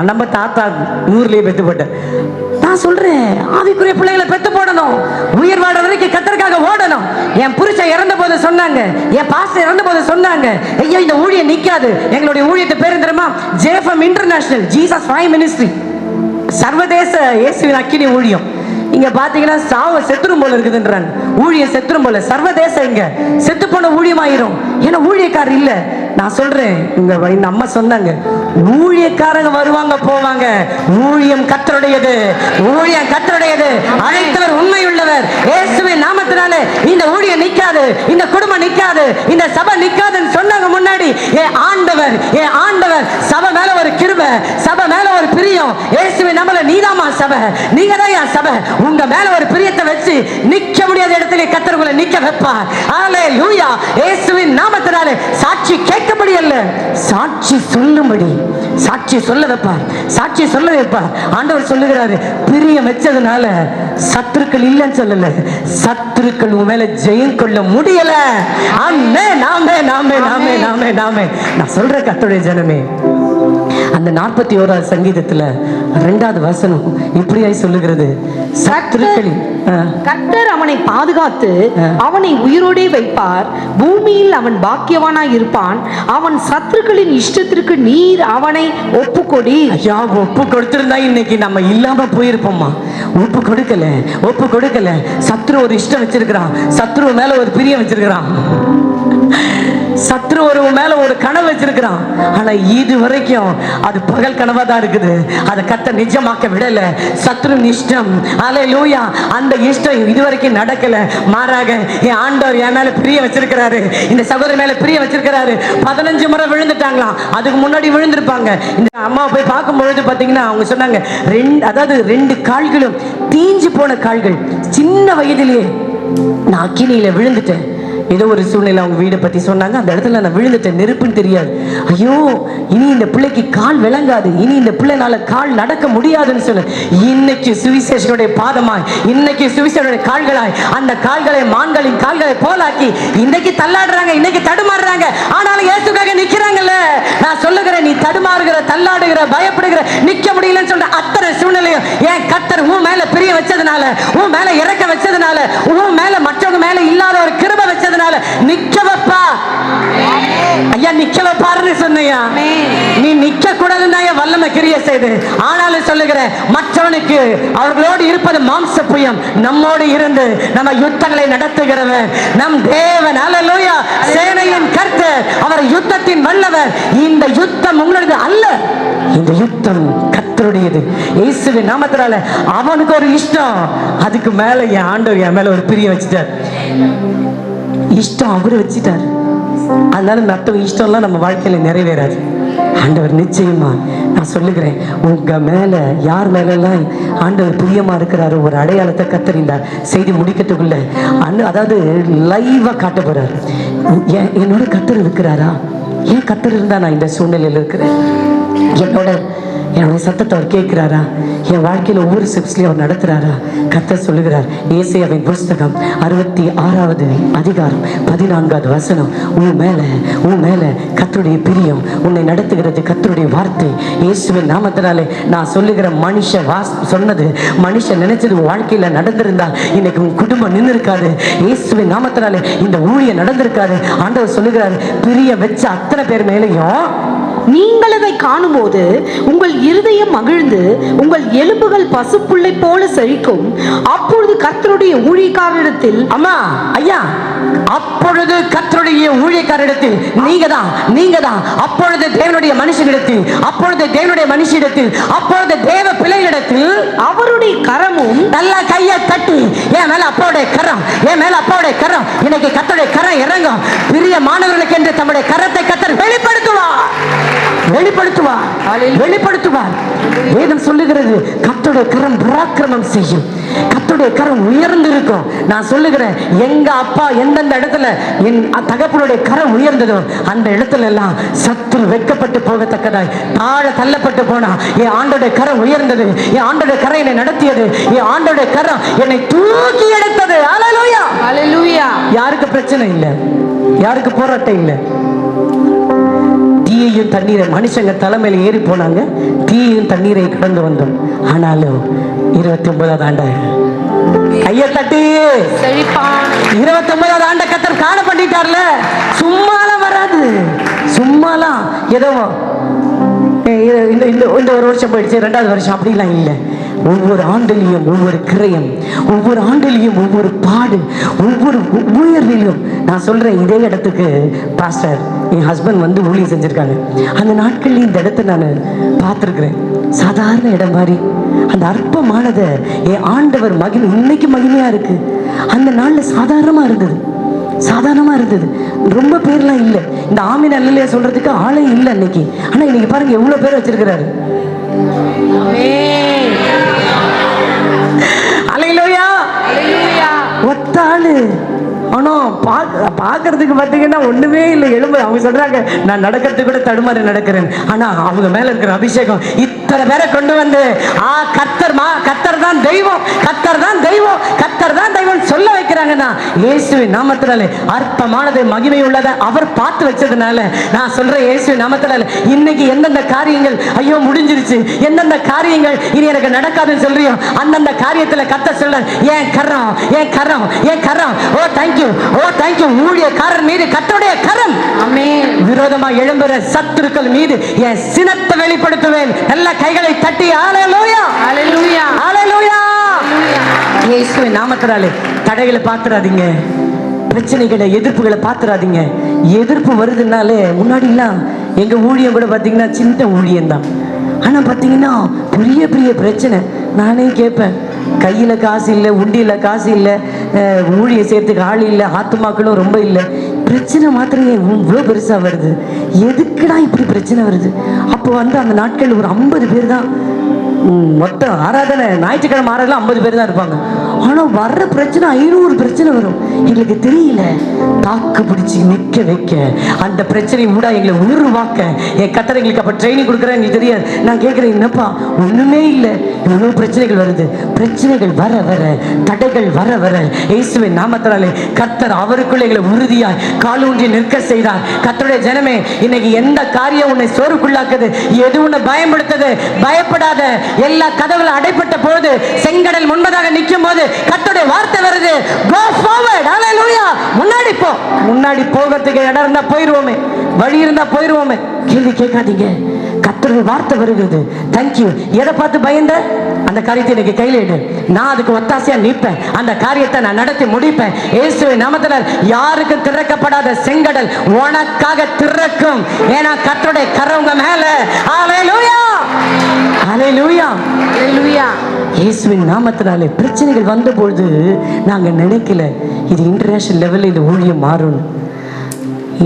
நம்ம தாத்தா 100லயே பெத்து போட்டேன். நான் சொல்றேன், ஆவிக்குரிய பிள்ளைகளை பெத்து போடணும். உயிர் வாடுற வரைக்கும் கர்த்தருக்காக ஓடணும். என் புருஷன் இறந்த போது சொன்னாங்க, என் பாஸ்டர் இறந்த போது சொன்னாங்க, ஐயோ இந்த ஊழியம் நிக்காது. எங்களுடைய ஊழியத்தை பேரு தெரியுமா? JFM international Jesus five ministry, சர்வதேச இயேசுவின் அக்கினி ஊழியம். இங்க பாத்தீங்கன்னா சாவ செத்துரும் போல இருக்குதுன்றாங்க. ஊழியம் செத்துரும் போல, சர்வதேச இங்க செத்து போன ஊழியமாயிரும். ஏன்னா ஊழியக்காரர் இல்ல. நான் சொல்றேன், இந்த அம்மா சொன்னாங்க, ஊழியக்காரங்க வருவாங்க போவாங்க, ஊழியம் கர்த்தருடையது, ஊழியம் கர்த்தருடையது. அழைத்தவர் உண்மை உள்ளவர். இயேசுவின் நாமத்தினாலே இந்த ஊழியம் நிக்காது, இந்த குடும்பம் நிக்காது, இந்த சபை நிக்காதுன்னு சொன்னாங்க முன்னாடி. என் ஆண்டவர் சபை மேல ஒரு கிருபை, சபை மேல ஒரு பிரியம். இயேசுவின் நாமல நீதாமா சபை, நீங்க தான் சபை. உங்க மேல ஒரு பிரியத்தை வச்சு நிக்க முடியாத இடத்துல கர்த்தர் உங்களை நிக்க வைப்பார். அல்லேலூயா. இயேசுவின் நாமத்தினாலே சாட்சி கேட்கபடி அல்ல, சாட்சி சொல்லும்படி, சாட்சி சொல்ல வைப்பார், சாட்சி சொல்ல வைப்பார். ஆண்டவர் சொல்லுகிறாரு, பிரியம் வச்சதுனால சத்துருக்கள் இல்லைன்னு சொல்லல, சத்துருக்கள் உன் மேல ஜெயம் கொள்ள முடியல. ஆமென், ஆமென், ஆமென், ஆமென், ஆமென், ஆமென். நான் சொல்றேன் கர்த்தருடைய ஜனமே, அந்த 41வது சங்கீதத்துல 2வது வசனம் இப்படியாய் சொல்லுகிறது, சத்துருக்களின் கர்த்தர் அவனை பாதுகாத்து அவனை உயிரோடே வைப்பார். பூமியில் அவன் பாக்கியவானாய் இருப்பான். அவன் சத்துருக்களின் இஷ்டத்திற்கு நீர் அவனை ஒப்புக்கொடி. ஐயா, ஒப்பு கொடுத்திருந்தா இன்னைக்கு நம்ம இல்லாம போயிருப்போம்மா. ஒப்பு கொடுக்கல. சத்ரு ஒரு இஷ்டம் வச்சிருக்கிறான், சத்ரு மேல ஒரு பிரியம் வச்சிருக்கிறான், சத்ரு ஒரு மேல ஒரு கனவு வச்சிருக்கிறான். ஆனா இது வரைக்கும் அது பகல் கனவா தான் இருக்குது. அதை கர்த்தர் நிஜமாக்க விடல. சத்ரு இஷ்டம், அல்லேலூயா, அந்த இஷ்டம் இதுவரைக்கும் நடக்கல. மாறாக என் ஆண்டவர் என் மேல பிரிய வச்சிருக்கிறாரு, இந்த சகோதரி மேல பிரிய வச்சிருக்கிறாரு. 15 முறை விழுந்துட்டாங்களாம். அதுக்கு முன்னாடி விழுந்திருப்பாங்க. இந்த அம்மா போய் பார்க்கும் பொழுது பாத்தீங்கன்னா அவங்க சொன்னாங்க, 2 கால்களும் தீஞ்சு போன கால்கள். சின்ன வயதிலேயே நான் அக்கினியில விழுந்துட்டேன். ஏதோ ஒரு சூழ்நிலை அவங்க வீடை பத்தி சொன்னாங்க. அந்த இடத்துல நான் விழுந்துட்டேன், நெருப்புன்னு தெரியாது. ஐயோ, இனி இந்த பிள்ளைக்கு கால் விளங்காது, இனி இந்த பிள்ளைனால கால் நடக்க முடியாதுன்னு சொல்லு. இன்னைக்கு சுவிசேஷனுடைய பாதமாய், இன்னைக்கு சுவிசேஷனுடைய கால்களாய், அந்த கால்களை மான்களின் கால்களை போலாக்கி இன்னைக்கு தள்ளாடுறாங்க, இன்னைக்கு தடுமாறுறாங்க. ஆனாலும் இயேசுக்காக நிக்கிறாங்கல்ல. நான் சொல்லுகிறேன், நீ தடுமாறுகிற, தள்ளாடுகிற, பயப்படுகிற, நிக்க முடியலன்னு சொல்ற அத்தனை சூழ்நிலையும் என் கர்த்தர் உன் மேல பிரிய வச்சதுனால, உன் மேல இறக்க வச்சதுனால, உன் மேல மற்றவங்க மேல இல்லாத ஒரு கிருபை வச்சதுனால நிக்க வைப்பா. ஐயா, நிக்க வைப்பாருன்னு சொன்னையா, நீ நிக்க கூடாதுன்னு வல்லமை கிரியை செய்து. ஆனாலும் சொல்லுகிறேன், மற்றவனுக்கு அவர்களோடு இருப்பது மாம்ச புயம், நம்மோடு இருந்து நம்ம யுத்தங்களை நடத்துகிறவர் நம் தேவன். அல்லேலூயா. சேனையின் கர்த்தர், அவர் யுத்தத்தின் வல்லவர். இந்த யுத்தம் உங்களது அல்ல, இந்த யுத்தம் கர்த்தருடையது. இயேசுவின் நாமத்தினால அவனுக்கு ஒரு இஷ்டம், அதுக்கு மேல என் ஆண்டவர் என் மேல ஒரு பிரியம் வச்சுட்டார். இஷ்டம் அவரு வச்சுட்டார். அதனால மற்றவங்க இஷ்டம்லாம் நம்ம வாழ்க்கையில நிறைவேறாது. ஆண்டவர் நிச்சயமா, நான் சொல்லுகிறேன், உங்க மேல யார் மேலாம் ஆண்டவர் பிரியமா இருக்கிறாரோ ஒரு அடையாளத்தை கத்தறிந்தார். செய்தி முடிக்கிறதுக்குள்ள அதாவது லைவா காட்ட போறாரு. என்னோட கத்தர் இருக்கிறாரா? ஏன் கத்தர் இருந்தா நான் இந்த சூழ்நிலையில இருக்கிறேன்? என்னோட சத்தத்தை அவர் கேட்கிறாரா? என் வாழ்க்கையில ஒவ்வொரு ஸ்டெப்ஸ்லயும் அவர் நடத்துறாரா? கர்த்தர் சொல்லுகிறார், ஏசாயாவின் புஸ்தகம் 66வது அதிகாரம் 14வது வசனம், உன் மேல கர்த்தருடைய பிரியம் உன்னை நடத்துகிறது. கர்த்தருடைய வார்த்தை இயேசுவின் நாமத்தினாலே நான் சொல்லுகிற சொன்னது மனுஷன் நினைச்சது வாழ்க்கையில நடந்திருந்தா இன்னைக்கு உன் குடும்பம் நின்று இருக்காது. இயேசுவின் நாமத்தினாலே இந்த ஊழியம் நடந்திருக்காது. ஆண்டவர் சொல்லுகிறார், பிரிய வச்ச அத்தனை பேர் மேலையும் நீங்கள் அதை காணும்போது உங்கள் இருதயம் மகிழ்ந்து உங்கள் எலும்புகள் பசுப்புள்ளை போல செழிக்கும். அப்பொழுது கர்த்தருடைய ஊழியக்காரரிடத்தில் அம்மா ஐயா, அப்பொழுது கர்த்தருடைய ஊழியக்காரரிடத்தில் நீங்க தான் அப்பொழுது தேவனுடைய மனுஷனிடத்தில், அப்பொழுது தேவனுடைய மனுஷனிடத்தில், அப்பொழுது தேவ பிள்ளைகளிடத்தில் அவருடைய கரமும் நல்லா கையை தட்டி, என் மேல அப்பாவுடைய கரம், என் மேல அப்பாவுடைய கரம், இன்னைக்கு கர்த்தருடைய கரம் இறங்கும். பிரிய மாணவர்களுக்கு என்று தம்முடைய கரத்தை கர்த்தர் வெளிப்படுத்துவார். வேதம் சொல்லுகிறது கர்த்தருடைய கரம் பராக்கிரமம் செய்யும், கர்த்தருடைய கரம் உயர்ந்து இருக்கும். நான் சொல்லுகிறேன், எங்க அப்பா எந்தெந்த இடத்துல என் தகப்பனுடைய கரம் உயர்ந்ததோ அந்த இடத்துல எல்லாம் சத்துரு வெட்கப்பட்டு போகத்தக்கதாய் தாழ தள்ளப்பட்டு போனா, என் ஆண்டோடைய கரம் உயர்ந்தது, என் ஆண்டோடைய கரம் என்னை நடத்தியது, என் ஆண்டோடைய கரம் என்னை தூக்கி எடுத்தது. ஹல்லேலூயா, ஹல்லேலூயா. யாருக்கு பிரச்சனை இல்லை, யாருக்கு போராட்டம் இல்லை. தீயையும் தண்ணீரை மனுஷங்க தலைமையில ஏறி போனாங்க, தீயையும் தண்ணீரை கடந்து வந்தோம். ஆனாலும் 29வது ஆண்டு கையை தட்டி 29வது ஆண்ட கர்த்தர் காண பண்ணிட்டார்ல. சும்மாலாம் வராது, சும்மாலாம் ஏதோ இந்த ஒரு வருஷம் போயிடுச்சு, 2வது வருஷம் அப்படிலாம் இல்லை. ஒவ்வொரு ஆண்டிலையும் ஒவ்வொரு கிரயம், ஒவ்வொரு ஆண்டிலையும் ஒவ்வொரு பாடு, ஒவ்வொரு உயர்விலும். நான் சொல்றேன், இதே இடத்துக்கு பாஸ்டர் என் ஹஸ்பண்ட் வந்து ஊழியம் செஞ்சிருக்காங்க. அந்த நாட்கள்ல இந்த இடத்த நான் பார்த்துருக்கிறேன். சாதாரண இடம் மாதிரி அந்த அற்பமானதை என் ஆண்டவர் இன்னைக்கு மகிமையா இருக்கு. அந்த நாள்ல சாதாரணமா இருந்தது, ரொம்ப பேர்லாம் இல்லை. இந்த ஆமீன் அல்லையா சொல்றதுக்கு ஆளே இல்லை அன்னைக்கு. ஆனா இன்னைக்கு பாருங்க எவ்வளவு பேர் வச்சிருக்கிறாரு. அல்லேலூயா, ஒத்தாளு. ஆனா பார்க்கறதுக்கு பார்த்தீங்கன்னா ஒண்ணுமே இல்லை, எலும்பு. அவங்க சொல்றாங்க நான் நடக்கிறதுக்கு கூட தடுமாறி நடக்கிறேன். ஆனா அவங்க மேல இருக்கிற அபிஷேகம் இத்தனை பேரை கொண்டு வந்து கர்த்தர் தான் தெய்வம், கர்த்தர் தான் தெய்வம், கர்த்தர் தான் தெய்வம் சொல்ல வைக்கிறாங்கன்னா இயேசுவின் நாமத்தினாலே அற்பமானதை மகிமை உள்ளதை அவர் பார்த்து வச்சதுனால நான் சொல்றேன், இயேசுவின் நாமத்தினால இன்னைக்கு எந்தெந்த காரியங்கள் ஐயோ முடிஞ்சிருச்சு, எந்தெந்த காரியங்கள் இனி எனக்கு நடக்காதுன்னு சொல்றியோ அந்தந்த காரியத்துல கர்த்தர் சொல்ற, ஏன் கரம், ஏன் கரம், ஏன் கரம். ஓ தேங்க்யூ, ஓ தேங்க்யூ. ஊழியக்காரர் மீது கர்த்தருடைய கரம், ஆமென். விரோதமா எழும்புற சத்துருக்கள் மீது என் சினத்தை வெளிப்படுத்துவேன். நல்ல கைகளை தட்டி ஹல்லேலூயா, ஹல்லேலூயா, ஹல்லேலூயா. இயேசுவின் நாமத்தினாலே தடைகளை பார்த்துறாதீங்க, பிரச்சனைகளை எதிர்ப்புகளை பார்த்துறாதீங்க. எதிர்ப்பு வருதுனாலே முன்னாடிலாம் எங்க ஊழியம் கூட பார்த்தீங்கன்னா சின்ன ஊழியம் தான். ஆனா பார்த்தீங்கன்னா பெரிய பெரிய பிரச்சனை. நானே கேட்பேன், கையில் காசு இல்லை, உண்டியில் காசு இல்லை, ஊழியை சேர்த்துக்கு ஆள் இல்லை, ஆத்துமாக்களும் ரொம்ப இல்லை. பிரச்சனை மாத்திரம் இவ்வளோ பெருசாக வருது, எதுக்குடா இப்படி பிரச்சனை வருது? அப்போ வந்து அந்த நாட்கள் ஒரு 50 பேர் தான் மொத்தம் ஆராதனை, ஞாயிற்றுக்கிழமை ஆராதனை 50 பேர் தான் இருப்பாங்க. ஆனால் வர்ற பிரச்சனை 500 பிரச்சனை வரும். எங்களுக்கு தெரியல, தாக்கு பிடிச்சி நிற்க வைக்க, அந்த பிரச்சனை கூட எங்களை உருவாக்க என் கர்த்தர் எங்களுக்கு அப்போ ட்ரைனிங் கொடுக்குறேன். எங்களுக்கு தெரியாது. நான் கேட்குறேன், என்னப்பா ஒன்றுமே இல்லை, இவ்வளோ பிரச்சனைகள் வருது. பிரச்சனைகள் வர வர, தடைகள் வர வர இயேசுவின் நாமத்தினாலே கர்த்தர் அவருக்குள்ள எங்களை உறுதியாய் காலூன்றி நிற்க செய்தார். கர்த்தருடைய ஜனமே, இன்னைக்கு எந்த காரியம் உன்னை சோறுக்குள்ளாக்குது, எது உன்னை பயன்படுத்துது, பயப்படாத. எல்லா கதவுகளும் அடைப்பட்ட போது, செங்கடல் முன்பதாக நிற்கும் போது கர்த்தருடைய வார்த்தை வருது, go forward, hallelujah. முன்னாடி போ. முன்னாடி போகிறதுக்கு இடம் இருந்தா போயிருவோமே, வழி இருந்தா போயிருவோமே. கேள்வி கேட்காதீங்க, கர்த்தருடைய வார்த்தை வருகிறது. தேங்க்யூ. எதை பார்த்து பயந்த அந்த காரியத்தை எனக்கு கையில் எடு, நான் அதுக்கு ஒத்தாசையா நிற்பேன், அந்த காரியத்தை நான் நடத்தி முடிப்பேன். இயேசுவின் நாமத்தினால் யாருக்கு திறக்கப்படாத செங்கடல் உனக்காக திறக்கும். ஏன்னா கர்த்தருடைய கரம் உங்க மேல. ஹல்லேலூயா, ஹல்லேலூயா, ஹல்லேலூயா. இயேசுவின் நாமத்தினாலே பிரச்சனைகள் வந்தபொழுது நாங்க நினைக்கல இது இன்டர்நேஷனல் லெவலில் இந்த ஊழியம் மாறும்,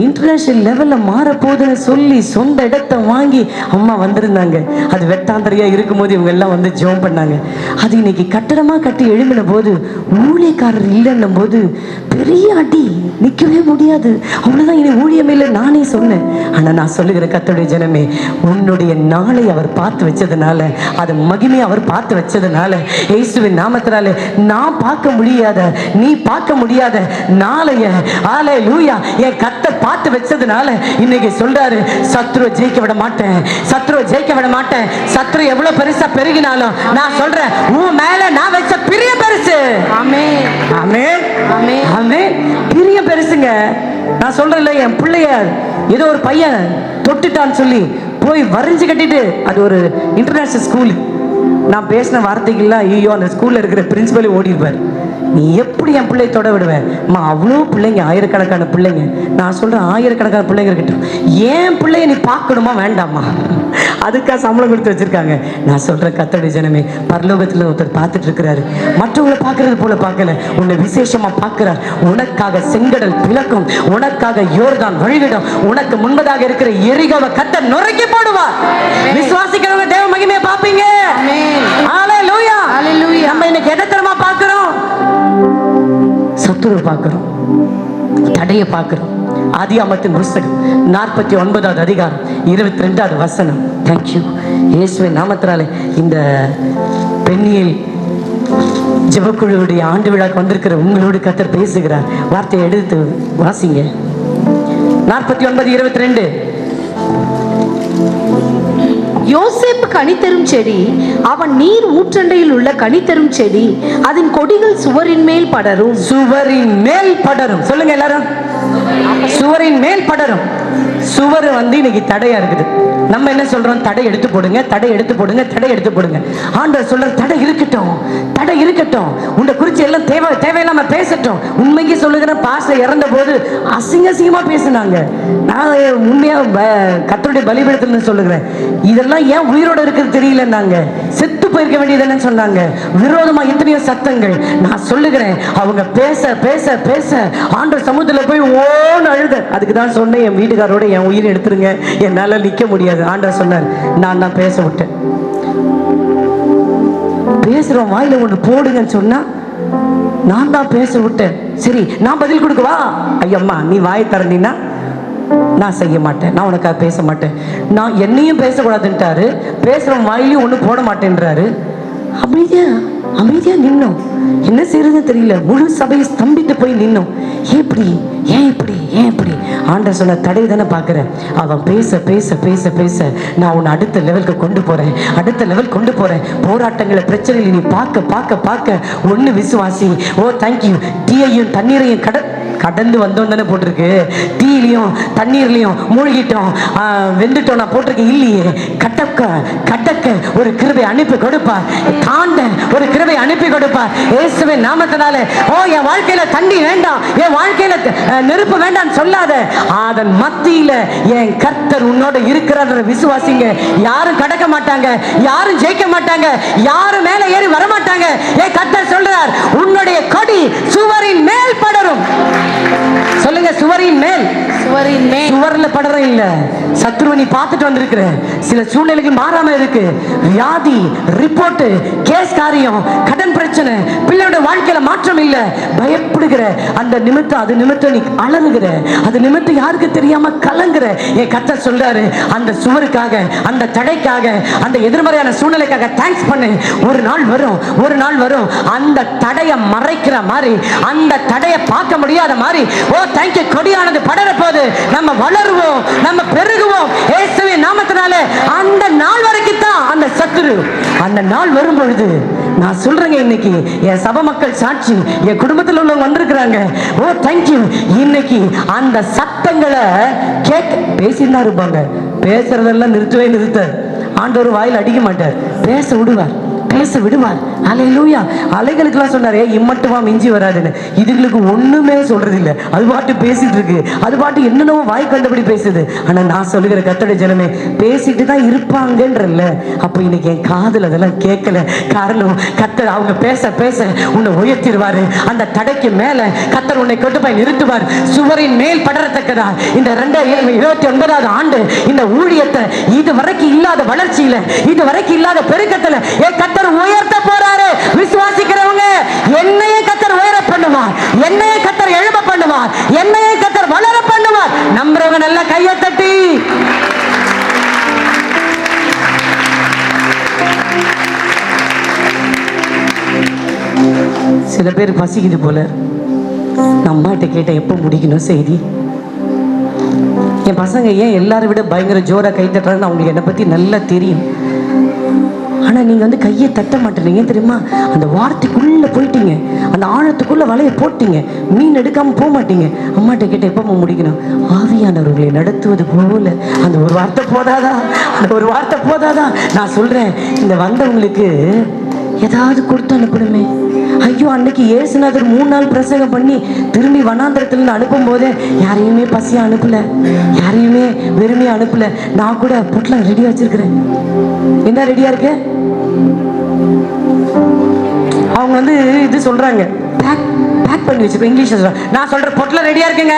இன்டர்நேஷனல் லெவலில் மாறப்போகுதுன்னு சொல்லி சொந்த இடத்தை வாங்கி அம்மா வந்திருந்தாங்க. அது வெட்டாந்தரையா இருக்கும்போது இவங்க எல்லாம் வந்து ஜெபம் பண்ணாங்க. அது இன்னைக்கு கட்டடமாக கட்டி எழும்பின போது ஊழியக்காரர் இல்லைன்னும் போது பெரிய அடி, நிற்கவே முடியாது, அவ்வளோதான், இனி ஊழியமே இல்லை நானே சொன்னேன். ஆனால் நான் சொல்லுகிற கர்த்தருடைய ஜனமே, உன்னுடைய நாளை அவர் பார்த்து வச்சதுனால, அது மகிமையை அவர் பார்த்து வச்சதுனால, இயேசுவின் நாமத்தினாலே நான் பார்க்க முடியாத, நீ பார்க்க முடியாத நாளைய ஹல்லேலூயா என் கர்த்தர் பார்த்து வச்சதுனால இன்னைக்கு சொல்றாரு, சத்ருவை ஜெயிக்க விட மாட்டேன், சத்ருவை ஜெயிக்க விட மாட்டேன். சத்ரு எவ்வளவு பெருசா பெருகினாலும் நான் சொல்றேன், உன் மேல நான் வச்ச பிரிய பெருசு. ஆமென், ஆமென், ஆமென், ஆமென். பிரிய பெருசுங்க. நான் சொல்றேன்ல, என் பிள்ளைய ஏதோ ஒரு பையன் தொட்டுட்டான்னு சொல்லி போய் வரைஞ்சு கட்டிட்டு, அது ஒரு இன்டர்நேஷனல் ஸ்கூலு. நான் பேசின வார்த்தைகள்லாம் ஐயோ அந்த ஸ்கூலில் இருக்கிற பிரின்சிபலே ஓடிருப்பார். நீ எப்படி என் பிள்ளையை தொட விடுவேன்? அவ்வளோ பிள்ளைங்க, ஆயிரக்கணக்கான பிள்ளைங்க. நான் சொல்கிறேன், ஆயிரக்கணக்கான பிள்ளைங்க இருக்கட்டும், ஏன் பிள்ளைய நீ பார்க்கணுமா வேண்டாமா? அதுக்காக சம்பளம் கொடுத்து வச்சிருக்காங்க. நான் சொல்கிறேன், கர்த்தருடைய ஜனமே, பரலோகத்தில் ஒருத்தர் பார்த்துட்டு இருக்கிறாரு. மற்றவங்களை பார்க்கறது போல பார்க்கல, உன்னை விசேஷமா பார்க்கிறார். உனக்காக செங்கடல் பிளக்கும், உனக்காக யோர்தான் வழிவிடும், உனக்கு முன்பதாக இருக்கிற எரிகோவை கர்த்தர் நொறுக்கி போடுவார். விசுவாசிக்கிறவங்க தேவ மகிமையை பார்ப்பீங்க. ஹல்லேலூயா. நம்ம இன்னைக்கு எதை தெரியுமா பார்க்கிறோம்? சத்துருவை பார்க்கிறோம், தடையை பார்க்கிறோம். ஆதியாகமத்தின் புஸ்தகம் 49வது அதிகாரம் 22வது வசனம். தேங்க்யூ இயேசுவின் நாமத்தினாலே இந்த பெண்ணியல் ஜெபக்குழுவுடைய ஆண்டு விழாக்கு வந்திருக்கிற உங்களோடு கர்த்தர் பேசுகிறார். வார்த்தையை எடுத்து வாசிங்க. 49:22. யோசேப்பு கனி தரும் செடி, அவன் நீர் ஊற்றண்டையில் உள்ள கனி தரும் செடி, அதன் கொடிகள் சுவரின் மேல் படரும். சுவரின் மேல் படரும். சொல்லுங்க எல்லாரும், சுவரின் மேல் படரும். சுவர் இன்னைக்கு தடையா இருக்குது. நம்ம என்ன சொல்றோம்? தடை எடுத்து போடுங்க, தடை எடுத்து போடுங்க, தடை எடுத்து போடுங்க. ஆண்டவர் சொல்ற தடை இருக்கட்டும், தடை இருக்கட்டும். உன்னை குறிச்சு எல்லாம் தேவையில்லாம பேசட்டும். உண்மைக்கு சொல்லுகிற பாஸ்டர் இறந்த போது அசிங்கமா பேசினாங்க. நான் உண்மையா கர்த்தருடைய பலிபீடத்துல சொல்லுகிறேன், இதெல்லாம் ஏன் உயிரோட இருக்கிறது தெரியலன்னாங்க. செத்து போயிருக்க வேண்டியதுன்னு சொன்னாங்க. விரோதமா எத்தனையோ சத்தங்கள். நான் சொல்லுகிறேன், அவங்க பேச பேச பேச ஆண்டவர் சமூகத்துல போய் ஓன்னு அழுத. அதுக்கு தான் சொன்னேன், என் வீட்டுக்காரோட என் உயிரை எடுத்துருங்க, என்னால நிக்க முடியாது. ஆண்டவர் சொன்னார், நான் தான் பேச விட்டேன். பேசுறோம், வாயில ஒன்று போடுங்கன்னு சொன்னா நான் தான் பேச விட்டேன். சரி, நான் பதில் கொடுக்கவா? ஐயம்மா, நீ வாய் திறந்தீன்னா நான் செய்ய மாட்டேன், நான் உனக்காக பேச மாட்டேன். நான் என்னையும் பேசக்கூடாதுன்ட்டாரு, பேசுறவன் வாயிலையும் ஒன்றும் போட மாட்டேன்றாரு. அமைதியா நின்னோம். என்ன செய்யறதுன்னு தெரியல. முழு சபையை ஸ்தம்பித்து போய் நின்னோம். ஏன் இப்படி? ஆண்டவர் சொன்ன தடை தானே பார்க்கிறேன். அவன் பேச பேச பேச பேச நான் உன்னை அடுத்த லெவலுக்கு கொண்டு போறேன். போராட்டங்களை, பிரச்சனைகளை நீ பார்க்க ஒன்னு விசுவாசி. ஓ தேங்க்யூ. தீயையும் தண்ணீரையும் கடந்து வந்தோம் தானே போட்டிருக்கு. தீயிலையும் தண்ணீர்லையும் மூழ்கிட்டோம், வெந்துட்டோம் நான் போட்டிருக்கேன் இல்லையே. கடக்க ஒரு கிருபை அனுப்பி கொடுப்பார். தாண்ட ஒரு கிருபை அனுப்பி கொடுப்பார். இயேசுவின் நாமத்தினாலே. ஓ, என் வாழ்க்கையில தண்ணி வேண்டாம், என் வாழ்க்கையில நெருப்பு வேண்டாம் சொல்லாத. அதன் மத்தியில என் கர்த்தர் உன்னோட இருக்கிறார் விசுவாசிங்க. யாரும் கடக்க மாட்டாங்க, யாரும் ஜெயிக்க மாட்டாங்க, யாரும் மேல ஏறி வர மாட்டாங்க. என் கர்த்தர் சொல்றார், உன்னுடைய கொடி சுவரின் மேல் படரும். சொல்லுங்க, சுவரின் மேல். சுவர்ல படற இல்ல. சத்ருவை நீ பார்த்துட்டு வந்திருக்கிற. சில சூழ்நிலைக்கு மாறாம இருக்கு. வியாதி, ரிப்போர்ட், கேஸ் காரியம், கடன் பிரச்சனை, பிள்ளையோட வாழ்க்கையில மாற்றம் இல்ல. பயப்படுகிற அந்த நிமித்தம், அது நிமித்தம் நீ அலறுகிற. அது நிமித்தம் யாருக்கு தெரியாம கலங்குற. என் கர்த்தர் சொல்றாரு, அந்த சுவருக்காக, அந்த தடைக்காக, அந்த எதிர்மறையான சூழ்நிலைக்காக தேங்க்ஸ் பண்ணு. ஒரு நாள் வரும் அந்த தடையை மறைக்கிற மாதிரி, அந்த தடையை பார்க்க முடியாத மாதிரி. ஓ தேங்க்யூ. கொடியானது படர போது நம்ம வளருவோம், நம்ம பெருகுவோம் இயேசுவின் நாமத்தினாலே. அந்த நாள் வரைக்கும் தான் அந்த சத்துரு. அந்த நாள் வரும் பொழுது நான் சொல்றேங்க, இன்னைக்கு என் சபை மக்கள் சாட்சி, என் குடும்பத்தில் உள்ளவங்க வந்திருக்கிறாங்க. ஓ தேங்க்யூ. இன்னைக்கு அந்த சத்தங்களை கேட்க பேசினா இருப்பாங்க. பேசுறதெல்லாம் நிறுத்த ஆண்டவர் வாயில் அடிக்க மாட்டார், பேச விடுவார். அல்லேலூயா. அலைகளுக்கெல்லாம் சொன்னாரே, இம்மட்டுமா மிஞ்சி வராதுன்னு. இதுகளுக்கு ஒண்ணுமே சொல்றது இல்லை. அது பாட்டு பேசிட்டு இருக்கு, அது பாட்டு என்னென்னவோ வாய் கண்டபடி பேசுது. ஆனா நான் சொல்லுகிற கர்த்தருடைய ஜனமே, பேசிட்டு தான் இருப்பாங்கன்றல்ல. அப்ப இன்னைக்கு என் காதுல அதெல்லாம் கேட்கல. காரணம், கர்த்தர் அவங்க பேச பேச உன்னை உயர்த்திடுவாரு. அந்த தடைக்கு மேல கர்த்தர் உன்னை கொண்டு போய் நிறுத்துவார். சுவரின் மேல் படரத்தக்கதா இந்த 2029வது ஆண்டு இந்த ஊழியத்தை இதுவரைக்கும் இல்லாத வளர்ச்சியில, இதுவரைக்கும் இல்லாத பெருக்கத்துல என் கர்த்தர் உயர்த்த போறாரு. விசுவாசிக்கிறவங்க, என்னையே கர்த்தர் உயர பண்ணுவார், என்னையே கர்த்தர் எழும்ப பண்ணுவார், என்னையே கர்த்தர் வளர பண்ணுவார். நம்புறவங்க நல்லா கையை தட்டி. சில பேர் பசிக்குது போல. நான் அம்மாட்ட கேட்டேன், எப்போ முடிக்கணும் செய்தி? என் பசங்க ஏன் எல்லாரும் விட பயங்கர ஜோரா கை தட்டுறாங்கன்னு அவங்களுக்கு என்னை பத்தி நல்லா தெரியும். ஆனால் நீங்கள் வந்து கையை தட்ட மாட்டேறீங்க, தெரியுமா? அந்த வார்த்தைக்குள்ளே போயிட்டீங்க, அந்த ஆழத்துக்குள்ளே வலையை போட்டீங்க, மீன் எடுக்காமல் போக மாட்டீங்க. அம்மாட்ட கேட்ட எப்போ முடிக்கணும்? ஆவியானவர்களை நடத்துவது போல. அந்த ஒரு வார்த்தை போதாதா? அந்த ஒரு வார்த்தை போதாதா? நான் சொல்கிறேன், இந்த வந்தவங்களுக்கு ஏதாவது கொடுத்து அனுப்பணுமே. ஐயோ, அன்னைக்கு இயேசுநாதர் 3 நாள் பிரசங்கம் பண்ணி திரும்பி வனாந்திரத்துல அனுப்பும் போதே யாரையுமே பசியா அனுப்பல, யாரையுமே வெறுமையா அனுப்பல. நான் கூட பொட்டலம் ரெடியா வச்சிருக்கிறேன். என்ன ரெடியா இருக்கு? அவங்க வந்து இது சொல்றாங்க, பேக் பேக் பண்ணி வச்சிருக்கேன். இங்கிலீஷ்ல சொல்றாங்க. நான் சொல்ற பொட்டலம் ரெடியா இருக்குங்க.